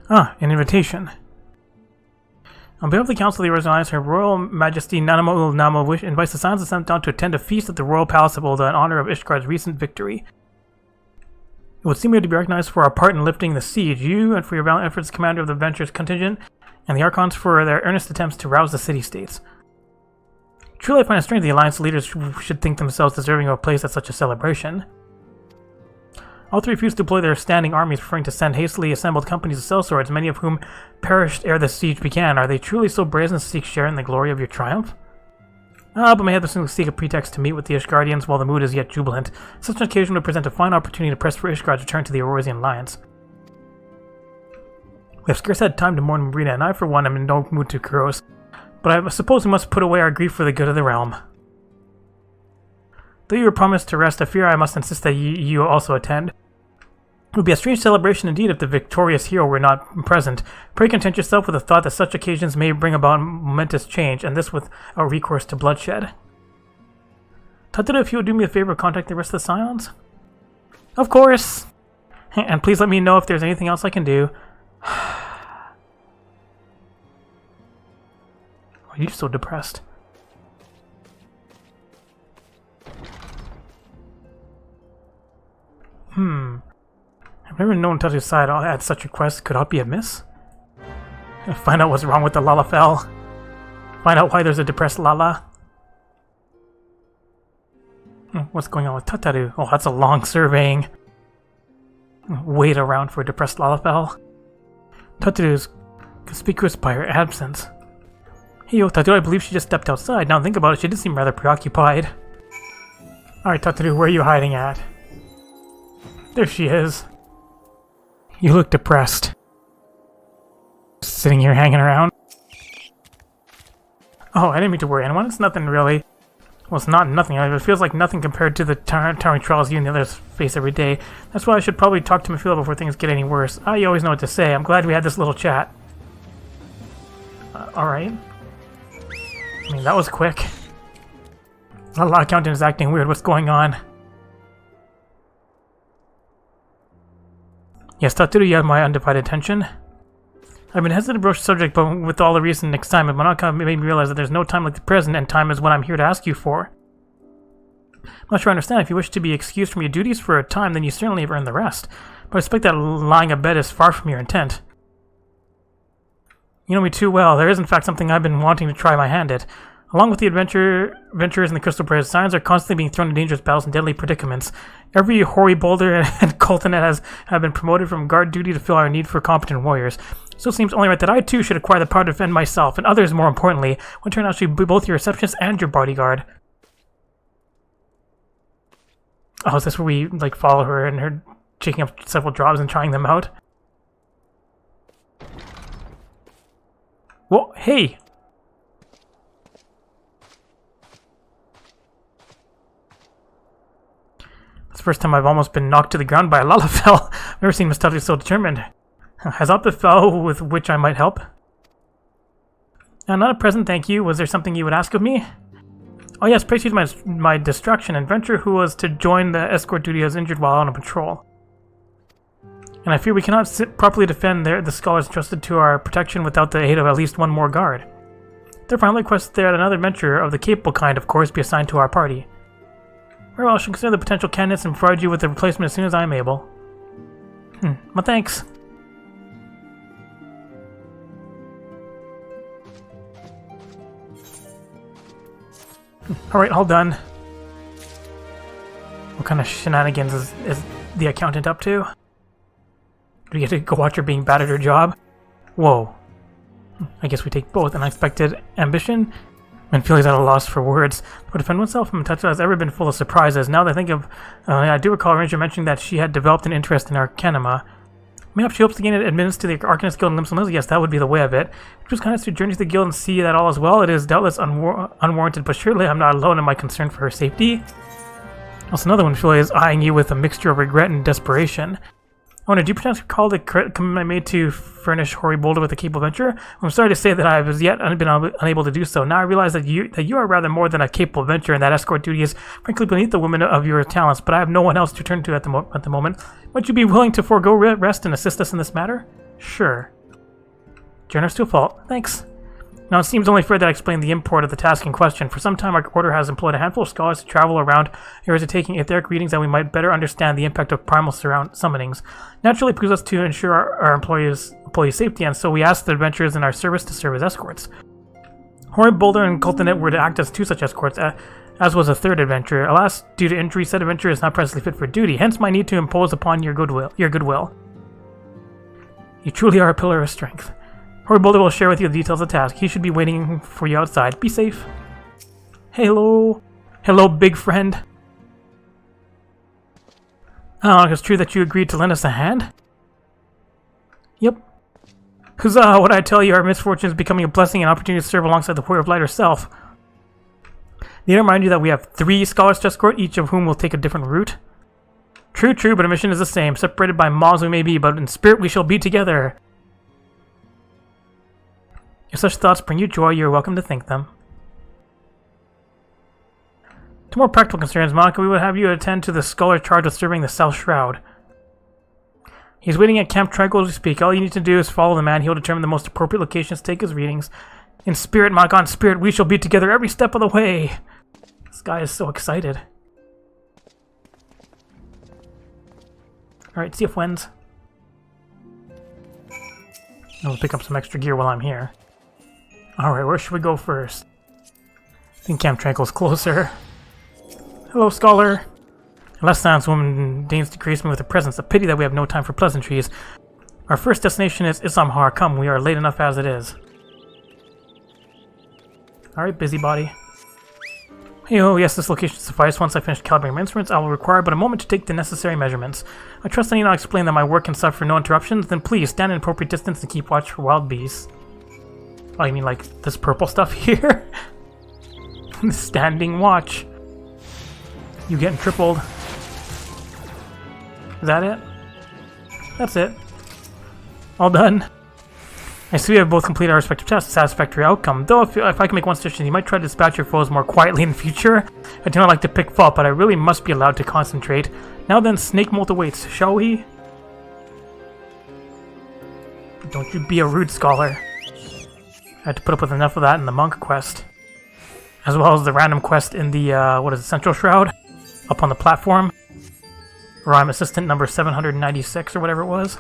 Ah, an invitation. On behalf of the Council of the Originals, Her Royal Majesty Nanamo Namo Wish invites the Scions of Semptown to attend a feast at the Royal Palace of Ulda in honor of Ishgard's recent victory. It would seem we are to be recognized for our part in lifting the siege, you and for your valiant efforts, commander of the Venture's contingent, and the Archons for their earnest attempts to rouse the city-states. Truly I find it strange the Alliance leaders should think themselves deserving of a place at such a celebration. All three refused to deploy their standing armies, preferring to send hastily assembled companies of sellswords, many of whom perished ere the siege began. Are they truly so brazen to seek share in the glory of your triumph? But may have to seek a pretext to meet with the Ishgardians while the mood is yet jubilant. Such an occasion would present a fine opportunity to press for Ishgard's return to the Aurosian Alliance. We have scarce had time to mourn Marina, and I for one am in no mood to carouse, but I suppose we must put away our grief for the good of the realm. Though you were promised to rest, I fear I must insist that you also attend. It would be a strange celebration indeed if the victorious hero were not present. Pray content yourself with the thought that such occasions may bring about momentous change, and this without recourse to bloodshed. Tataru, if you would do me a favor, contact the rest of the Scions? Of course! And please let me know if there's anything else I can do. Why are you so depressed? I've never known Tataru's side at such requests. Could aught be amiss? Find out what's wrong with the Lalafell. Find out why there's a depressed Lala. What's going on with Tataru? Oh, that's a long surveying. Wait around for a depressed Lalafell. Tataru's conspicuous by her absence. Hey yo, Tataru, I believe she just stepped outside. Now think about it, she did seem rather preoccupied. Alright, Tataru, where are you hiding at? There she is. You look depressed. Sitting here hanging around. Oh, I didn't mean to worry anyone. It's nothing really. Well, it's not nothing. It feels like nothing compared to the towering trials you and the others face every day. That's why I should probably talk to Mafila before things get any worse. You always know what to say. I'm glad we had this little chat. Alright. I mean, that was quick. A lot of accountant is acting weird. What's going on? Yes, Tataru, you have my undivided attention. I've been hesitant to broach the subject, but with all the recent excitement, Monaka made me realize that there's no time like the present, and time is what I'm here to ask you for. I'm not sure I understand. If you wish to be excused from your duties for a time, then you certainly have earned the rest. But I suspect that lying abed is far from your intent. You know me too well. There is, in fact, something I've been wanting to try my hand at. Along with the adventurers in the Crystal Prayers, Scions are constantly being thrown into dangerous battles and deadly predicaments. Every hoary boulder and Coltonet have been promoted from guard duty to fill our need for competent warriors. So it seems only right that I too should acquire the power to defend myself, and others more importantly, will turn out to be both your receptionist and your bodyguard. Oh, is this where we, like, follow her and her taking up several jobs and trying them out? Whoa, hey! It's the first time I've almost been knocked to the ground by a Lalafell. I've never seen Miss Tataru so determined. Has aught befell with which I might help? Not at present, thank you. Was there something you would ask of me? Oh yes, pray excuse my distraction. Adventurer who was to join the escort duty is injured while on a patrol. And I fear we cannot properly defend the scholars entrusted to our protection without the aid of at least one more guard. Therefore, I request that another adventurer of the capable kind, of course, be assigned to our party. Very well, I shall consider the potential candidates and provide you with a replacement as soon as I am able. Well, thanks. Alright, all done. What kind of shenanigans is the accountant up to? Do we get to go watch her being bad at her job? Whoa. I guess we take both. Unexpected ambition and feelings at a loss for words. To defend oneself from Tatsuya has ever been full of surprises. Now that I think of... I do recall Ranger mentioning that she had developed an interest in Arcanima. Maybe she hopes to gain admittance to the Arcanist Guild in Limson. Yes, that would be the way of it. It was kind of to journey to the guild and see that all is well. It is doubtless unwarranted, but surely I'm not alone in my concern for her safety. Also, another one surely is eyeing you with a mixture of regret and desperation. Owner, do you perhaps recall the commitment I made to furnish Hoary Boulder with a capable adventurer? I'm sorry to say that I have as yet been unable to do so. Now I realize that you are rather more than a capable adventurer, and that escort duty is frankly beneath the women of your talents, but I have no one else to turn to at the moment. Would you be willing to forego rest and assist us in this matter? Sure. Generous to a fault. Thanks. Now, it seems only fair that I explain the import of the task in question. For some time, our order has employed a handful of scholars to travel around areas of taking etheric readings that we might better understand the impact of primal summonings. Naturally, it behooves us to ensure our employees' safety, and so we asked the adventurers in our service to serve as escorts. Hoary Boulder and Cultinet were to act as two such escorts, as was a third adventurer. Alas, due to injury, said adventurer is not presently fit for duty, hence my need to impose upon your goodwill. You truly are a pillar of strength. Hoary Boulder will share with you the details of the task. He should be waiting for you outside. Be safe. Hello. Hello, big friend. Oh, it's true that you agreed to lend us a hand? Yep. Huzzah, what I tell you, our misfortune is becoming a blessing and opportunity to serve alongside the Warrior of Light herself. Need I remind you that we have 3 scholars to escort, each of whom will take a different route? True, but our mission is the same. Separated by miles we may be, but in spirit we shall be together. If such thoughts bring you joy, you are welcome to think them. To more practical concerns, Monica, we would have you attend to the scholar charged with serving the South Shroud. He's waiting at Camp Tranquil as we speak. All you need to do is follow the man. He'll determine the most appropriate locations to take his readings. In spirit, Monica, in spirit, we shall be together every step of the way. This guy is so excited. Alright, see you, friends. I'll pick up some extra gear while I'm here. Alright, where should we go first? I think Camp Tranquil's closer. Hello, scholar. Last time's woman deigns to grace me with her presence. A pity that we have no time for pleasantries. Our first destination is Isamhar. Come, we are late enough as it is. Alright, busybody. Hey, oh, yes, this location suffice. Once I finish calibrating my instruments, I will require but a moment to take the necessary measurements. I trust I need not explain that my work can suffer no interruptions. Then please, stand in appropriate distance and keep watch for wild beasts. Oh, you mean like this purple stuff here? Standing watch. You getting tripled. Is that it? That's it. All done. I see we have both completed our respective tests. Satisfactory outcome. Though if I can make one suggestion, you might try to dispatch your foes more quietly in the future. I do not like to pick fault, but I really must be allowed to concentrate. Now then, Snake Molt awaits, shall we? Don't you be a rude scholar. I had to put up with enough of that in the monk quest. As well as the random quest in the, what is it, Central Shroud? Up on the platform. Where I'm assistant number 796 or whatever it was.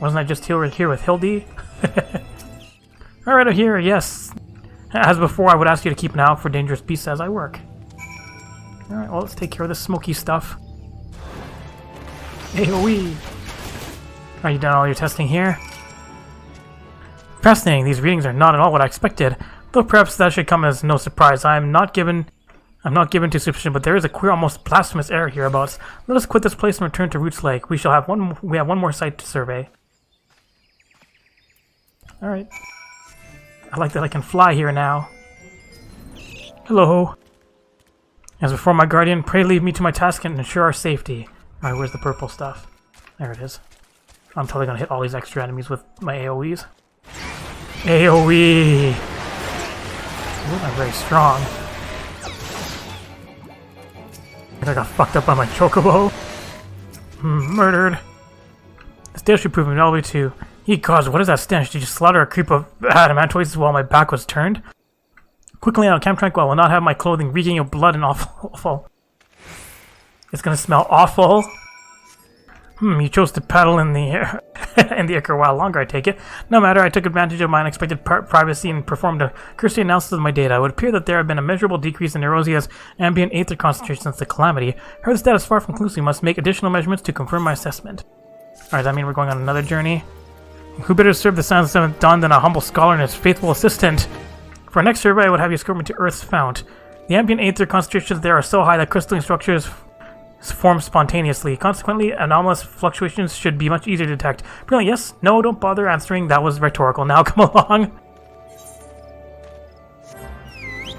Wasn't I just here with Hildy? Alright, here, yes. As before, I would ask you to keep an eye out for dangerous beasts as I work. Alright, well, let's take care of this smoky stuff. AoE! Are you done all your testing here? Fascinating, these readings are not at all what I expected. Though perhaps that should come as no surprise. I'm not given to superstition, but there is a queer, almost blasphemous air hereabouts. Let us quit this place and return to Roots Lake. We have one more site to survey. Alright. I like that I can fly here now. Hello. As before, my guardian, pray leave me to my task and ensure our safety. Alright, where's the purple stuff? There it is. I'm totally gonna hit all these extra enemies with my AoEs. AoE! Ooh, I'm very strong. I got fucked up by my chocobo. Murdered. This dish should prove me to. Gods, what is that stench? Did you slaughter a creep of adamantoids while my back was turned? Quickly out, Camp Tranquil. I will not have my clothing reeking of blood and awful. It's gonna smell awful. You chose to paddle in the air in the ichor a while longer, I take it. No matter, I took advantage of my unexpected privacy and performed a cursory analysis of my data. It would appear that there had been a measurable decrease in Erosia's ambient aether concentration since the calamity. Her status far from conclusive. Must make additional measurements to confirm my assessment. Alright, that means we're going on another journey. Who better serve the Sounds of 7th Dawn than a humble scholar and his faithful assistant? For our next survey, I would have you escort me to Earth's fount. The ambient aether concentrations there are so high that crystalline structures form spontaneously. Consequently, anomalous fluctuations should be much easier to detect. Brilliant, yes? No, don't bother answering. That was rhetorical. Now come along.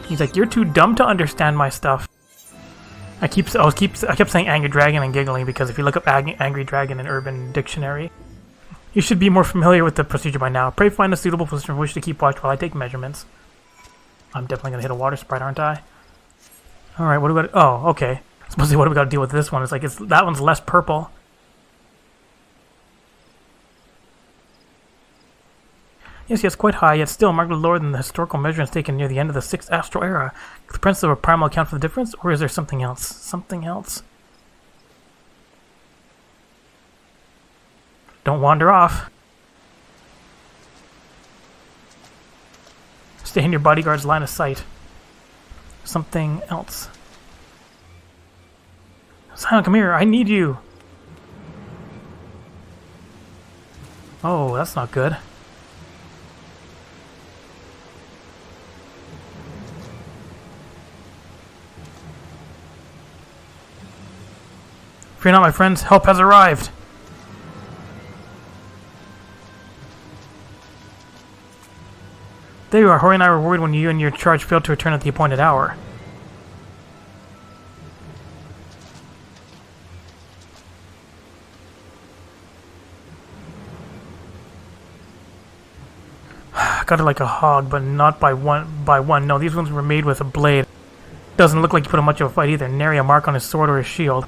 He's like, you're too dumb to understand my stuff. I kept saying angry dragon and giggling because if you look up angry dragon in Urban Dictionary, you should be more familiar with the procedure by now. Pray find a suitable position from which to keep watch while I take measurements. I'm definitely gonna hit a water sprite, aren't I? Alright, what do we got? Oh, okay. Supposedly what do we gotta deal with this one? It's like that one's less purple. Yes, quite high, yet still markedly lower than the historical measurements taken near the end of the 6th Astral Era. Could the presence of a primal account for the difference, or is there something else? Something else? Don't wander off. Stay in your bodyguard's line of sight. Something else. Sion, come here, I need you! Oh, that's not good. Fear not, my friends, help has arrived! There you are, Hori and I were worried when you and your charge failed to return at the appointed hour. Got it like a hog, but not by one. No, these ones were made with a blade. Doesn't look like you put up much of a fight either. Nary a mark on his sword or his shield.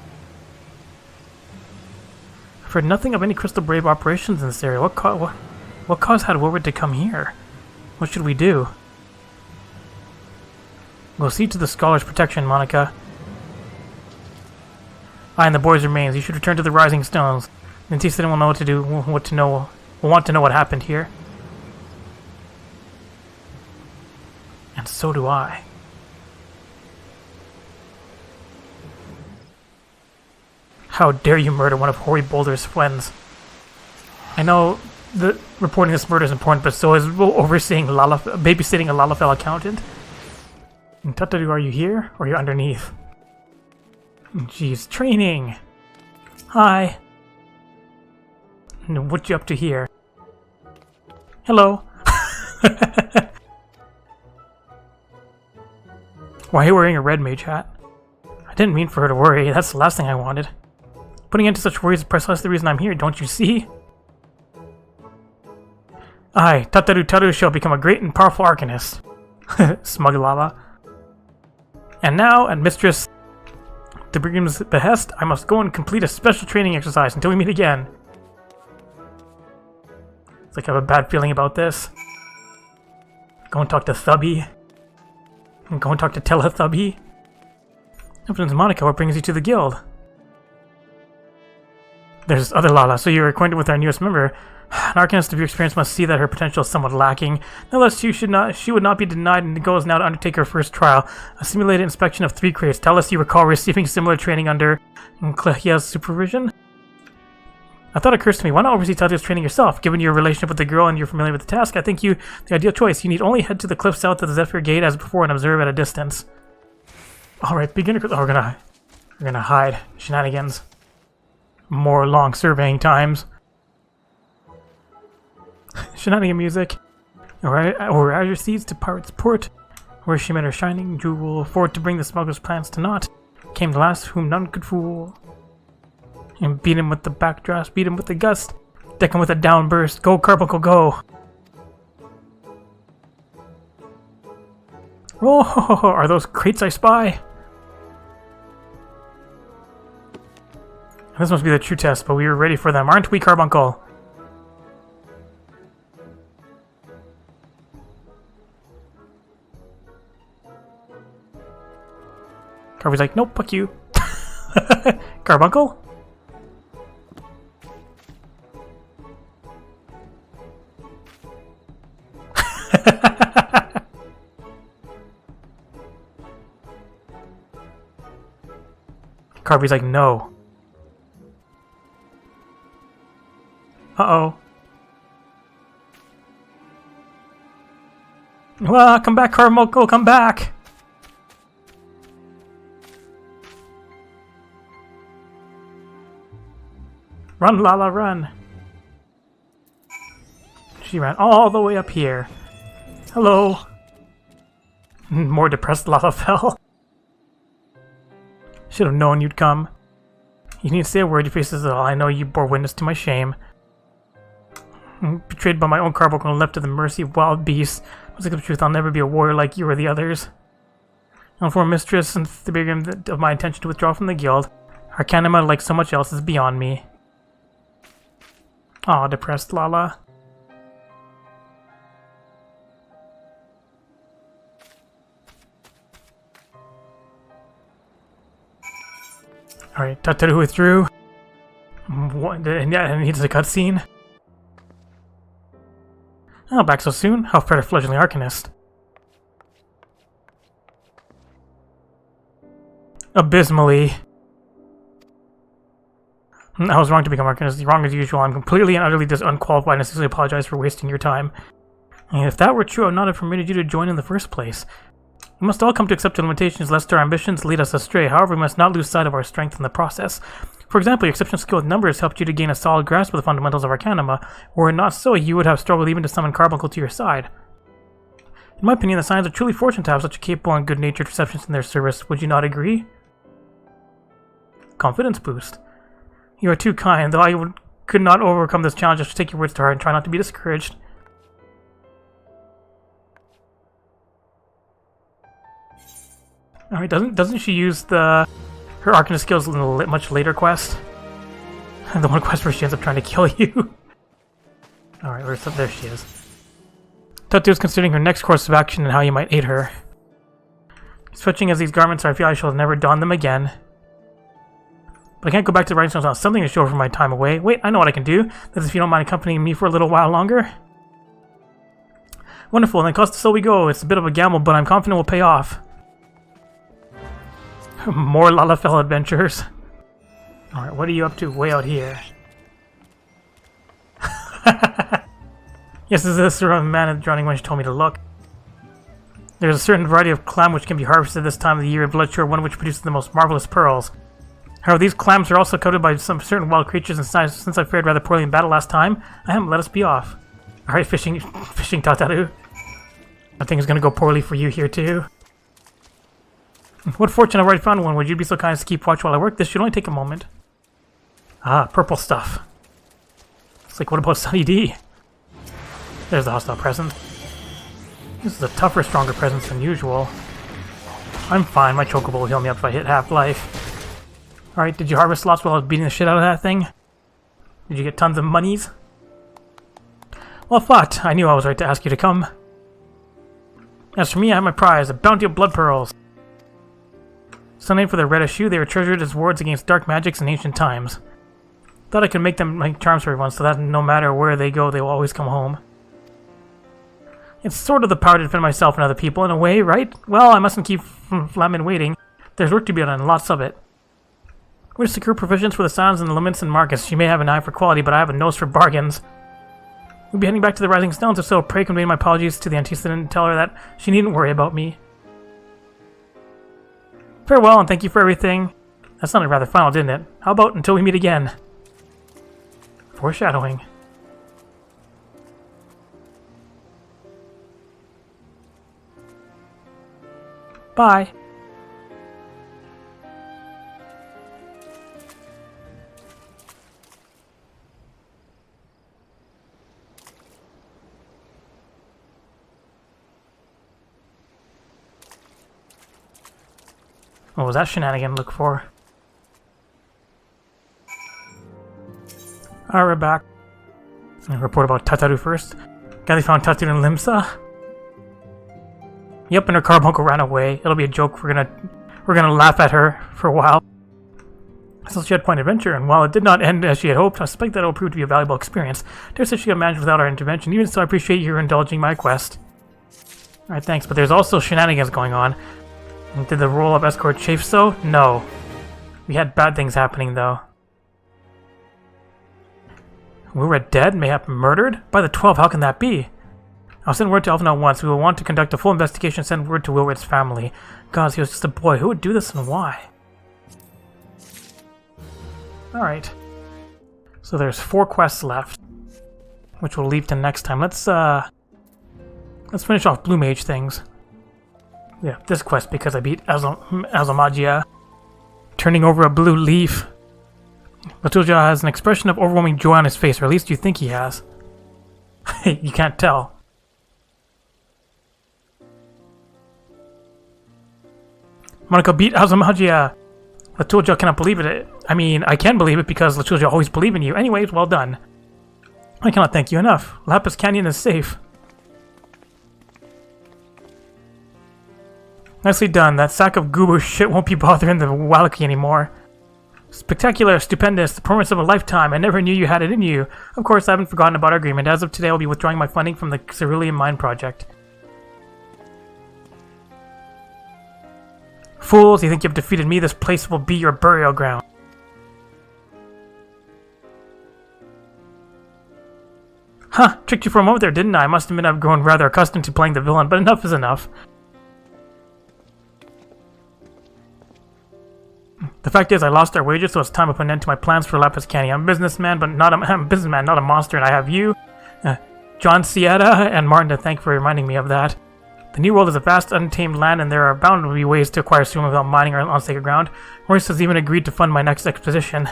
I've heard nothing of any Crystal Brave operations in this area. What cause had Woodward to come here? What should we do? We'll see to the Scholar's protection, Monica. I and the boys remains. You should return to the Rising Stones. Nintisten will know what to do. Will want to know what happened here. And so do I. How dare you murder one of Hori Boulder's friends? I know that reporting this murder is important, but so is babysitting a Lalafell accountant. And Tataru, are you here? Or are you underneath? Jeez, training! Hi! And what you up to here? Hello! Why are you wearing a red mage hat? I didn't mean for her to worry, that's the last thing I wanted. Putting into such worries is precisely the reason I'm here, don't you see? I, Tataru shall become a great and powerful arcanist. Smug Lala. And now, at Mistress the Brigham's behest, I must go and complete a special training exercise until we meet again. It's like I have a bad feeling about this. Go and talk to Thubby. And go and talk to Teletubby. Influence Monica, what brings you to the guild? There's other Lala, so you're acquainted with our newest member. An arcanist of your experience must see that her potential is somewhat lacking. Nonetheless, she would not be denied and goes now to undertake her first trial. A simulated inspection of 3 crates. Tell us you recall receiving similar training under Klehia's supervision? A thought occurs to me, why not oversee Tataru's training yourself? Given your relationship with the girl and you're familiar with the task, I think you the ideal choice. You need only head to the cliff south of the Zephyr Gate as before and observe at a distance. Alright, beginner... Oh, we're gonna hide. Shenanigans. More long surveying times. Shenanigan music. Or Azure Seeds to Pirate's Port, where she met her shining jewel, forward to bring the smuggler's plans to naught. Came the last whom none could fool. And beat him with the backdraft, beat him with the gust, deck him with a downburst. Go, Carbuncle, go! Oh, are those crates I spy? This must be the true test, but we were ready for them, aren't we, Carbuncle? Carvy's like, nope, fuck you. Carbuncle? Carvy's like, no. Uh-oh. Well, come back, Carbuncle, come back! Run, Lala, run! She ran all the way up here. Hello! More depressed Lala fell. She's Should have known you'd come. You need to say a word, your face is all. I know you bore witness to my shame. I'm betrayed by my own carbuncle and left to the mercy of wild beasts. What's the truth? I'll never be a warrior like you or the others. And for a mistress and the beginning of my intention to withdraw from the guild. Arcanima, like so much else, is beyond me. Aw, depressed Lala. Alright, Tataru withdrew. And yeah, and needs a cutscene. Oh, back so soon? How fair to fledgling Arcanist. Abysmally. I was wrong to become Arcanist. Wrong as usual. I'm completely and utterly unqualified and sincerely apologize for wasting your time. And if that were true, I would not have permitted you to join in the first place. We must all come to accept the limitations lest our ambitions lead us astray. However, we must not lose sight of our strength in the process. For example, your exceptional skill with numbers helped you to gain a solid grasp of the fundamentals of Arcanima. Were it not so, you would have struggled even to summon Carbuncle to your side. In my opinion, the Scions are truly fortunate to have such a capable and good-natured receptionist in their service. Would you not agree? Confidence boost. You are too kind. Though I could not overcome this challenge, just take your words to heart and try not to be discouraged. Alright, doesn't she use her Arcanist skills in a much later quest? The one quest where she ends up trying to kill you. Alright, there she is. Tatu is considering her next course of action and how you might aid her. Stretching as these garments are, I feel I shall never don them again. But I can't go back to the Rhinestones without something to show for my time away. Wait, I know what I can do. That is if you don't mind accompanying me for a little while longer. Wonderful, then cost us so we go. It's a bit of a gamble, but I'm confident we'll pay off. More Lalafell adventures. Alright, what are you up to way out here? Yes, this is the sort of man at the drowning when she told me to look. There's a certain variety of clam which can be harvested this time of the year in Bloodshore, one which produces the most marvelous pearls. However, these clams are also coated by some certain wild creatures, and since I fared rather poorly in battle last time, I haven't let us be off. Alright, fishing Tataru. I think it's gonna go poorly for you here too. What fortune, I've already found one. Would you be so kind as to keep watch while I work? This should only take a moment. Ah, purple stuff. It's like, what about Sunny D? There's the hostile presence. This is a tougher, stronger presence than usual. I'm fine, my chocobo will heal me up if I hit half-life. Alright, did you harvest slots while I was beating the shit out of that thing? Did you get tons of monies? Well fought. I knew I was right to ask you to come. As for me, I have my prize, a bounty of blood pearls. So named for their reddish hue, they were treasured as wards against dark magics in ancient times. Thought I could make them like charms for everyone, so that no matter where they go, they will always come home. It's sort of the power to defend myself and other people in a way, right? Well, I mustn't keep Flamin waiting. There's work to be done, and lots of it. We're to secure provisions for the Scions and the Limits and Marcus. She may have an eye for quality, but I have a nose for bargains. We'll be heading back to the Rising Stones, if so, pray convey my apologies to the antecedent and tell her that she needn't worry about me. Farewell, and thank you for everything. That sounded rather final, didn't it? How about until we meet again? Foreshadowing. Bye. What was that shenanigan look for? Alright, we're back. I'll report about Tataru first. Guy found Tataru in Limsa. Yep, and her carbuncle ran away. It'll be a joke. We're gonna laugh at her for a while. So she had point adventure, and while it did not end as she had hoped, I suspect that it will prove to be a valuable experience. Dare say she could manage without our intervention. Even so, I appreciate you indulging my quest. Alright, thanks, but there's also shenanigans going on. Did the role of escort chafe so? No. We had bad things happening, though. We were dead, mayhap murdered? By the 12, how can that be? I'll send word to Alphy at once. We will want to conduct a full investigation and send word to Wilred's family. Gods, he was just a boy. Who would do this and why? Alright. So there's 4 quests left, which we'll leave to next time. Let's finish off Blue Mage things. Yeah, this quest because I beat Azomagia. turning over a blue leaf. Latulja has an expression of overwhelming joy on his face, or at least you think he has. You can't tell. Monaco beat Azamagia. Latulja cannot believe it. I mean, I can believe it because Latulja always believed in you. Anyways, well done. I cannot thank you enough. Lapis Canyon is safe. Nicely done. That sack of goober shit won't be bothering the Wallaki anymore. Spectacular, stupendous, the performance of a lifetime. I never knew you had it in you. Of course, I haven't forgotten about our agreement. As of today, I'll be withdrawing my funding from the Cerulean Mine Project. Fools, you think you've defeated me? This place will be your burial ground. Huh, tricked you for a moment there, didn't I? I must admit I've grown rather accustomed to playing the villain, but enough is enough. The fact is, I lost our wages, so it's time to put an end to my plans for Lapis Canyon. I'm a businessman, but not a monster, and I have you, John Sieta, and Martin to thank for reminding me of that. The New World is a vast, untamed land, and there are bound to be ways to acquire stone without mining or on sacred ground. Maurice has even agreed to fund my next expedition.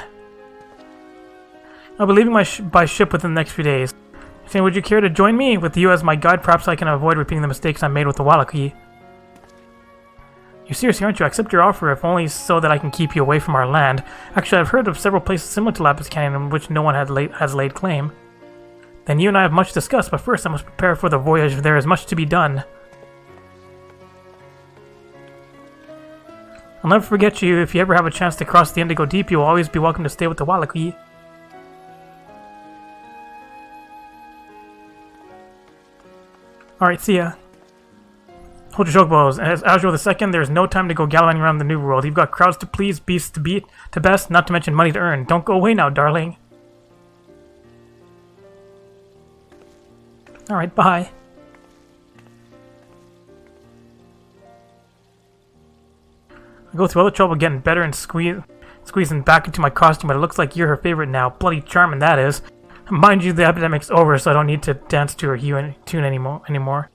I'll be leaving by ship within the next few days. Saying, would you care to join me? With you as my guide, perhaps I can avoid repeating the mistakes I made with the Wallaki. You're serious, aren't you? I accept your offer, if only so that I can keep you away from our land. Actually, I've heard of several places similar to Lapis Canyon in which no one has laid claim. Then you and I have much to discuss, but first I must prepare for the voyage. There is much to be done. I'll never forget you. If you ever have a chance to cross the Indigo Deep, you will always be welcome to stay with the Wallaki. Alright, see ya. Hold your chocobos. As Azure II, there is no time to go gallivanting around the New World. You've got crowds to please, beasts to beat, to best, not to mention money to earn. Don't go away now, darling. Alright, bye. I go through all the trouble getting better and squeezing back into my costume, but it looks like you're her favorite now. Bloody charming that is. Mind you, the epidemic's over, so I don't need to dance to her tune anymore.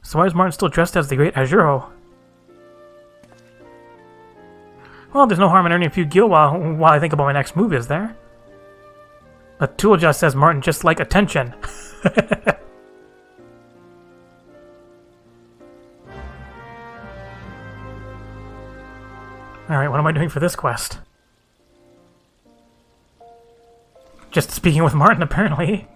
So why is Martin still dressed as the Great Azuro? Well, there's no harm in earning a few gil while I think about my next move, is there? But Tool just says Martin just like attention. Alright, what am I doing for this quest? Just speaking with Martin, apparently.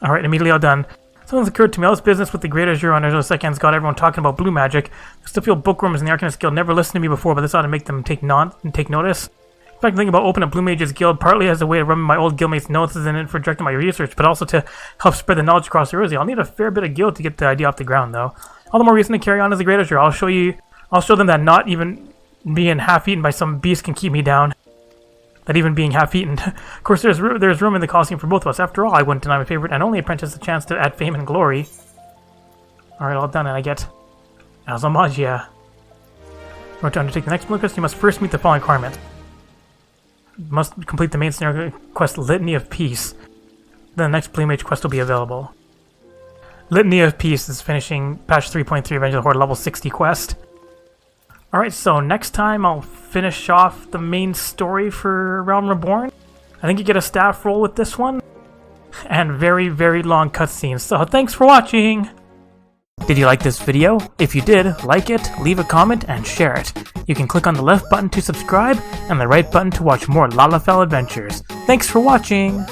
Alright, immediately all done. Something's occurred to me. All this business with the Great Azure on Azure II's got everyone talking about blue magic. I still feel bookworms in the Arcanist Guild never listened to me before, but this ought to make them take notice. In fact, I'm thinking about opening up Blue Mage's Guild, partly as a way to rub my old guildmates' notes in it for directing my research, but also to help spread the knowledge across Eurasia. I'll need a fair bit of guild to get the idea off the ground, though. All the more reason to carry on as the Great Azure. I'll show them that not even being half-eaten by some beast can keep me down. That even being half-eaten. Of course, there's room in the Colosseum for both of us. After all, I wouldn't deny my favorite and only apprentice a chance to add fame and glory. Alright, all done, and I get Azamagia. In order to undertake the next blue quest, you must first meet the following requirement. You must complete the main scenario quest Litany of Peace. Then the next Blue Mage quest will be available. Litany of Peace is finishing patch 3.3 Revenge of the Horde level 60 quest. Alright, so next time I'll finish off the main story for Realm Reborn. I think you get a staff roll with this one. And very, very long cutscenes. So thanks for watching! Did you like this video? If you did, like it, leave a comment, and share it. You can click on the left button to subscribe, and the right button to watch more Lalafell adventures. Thanks for watching!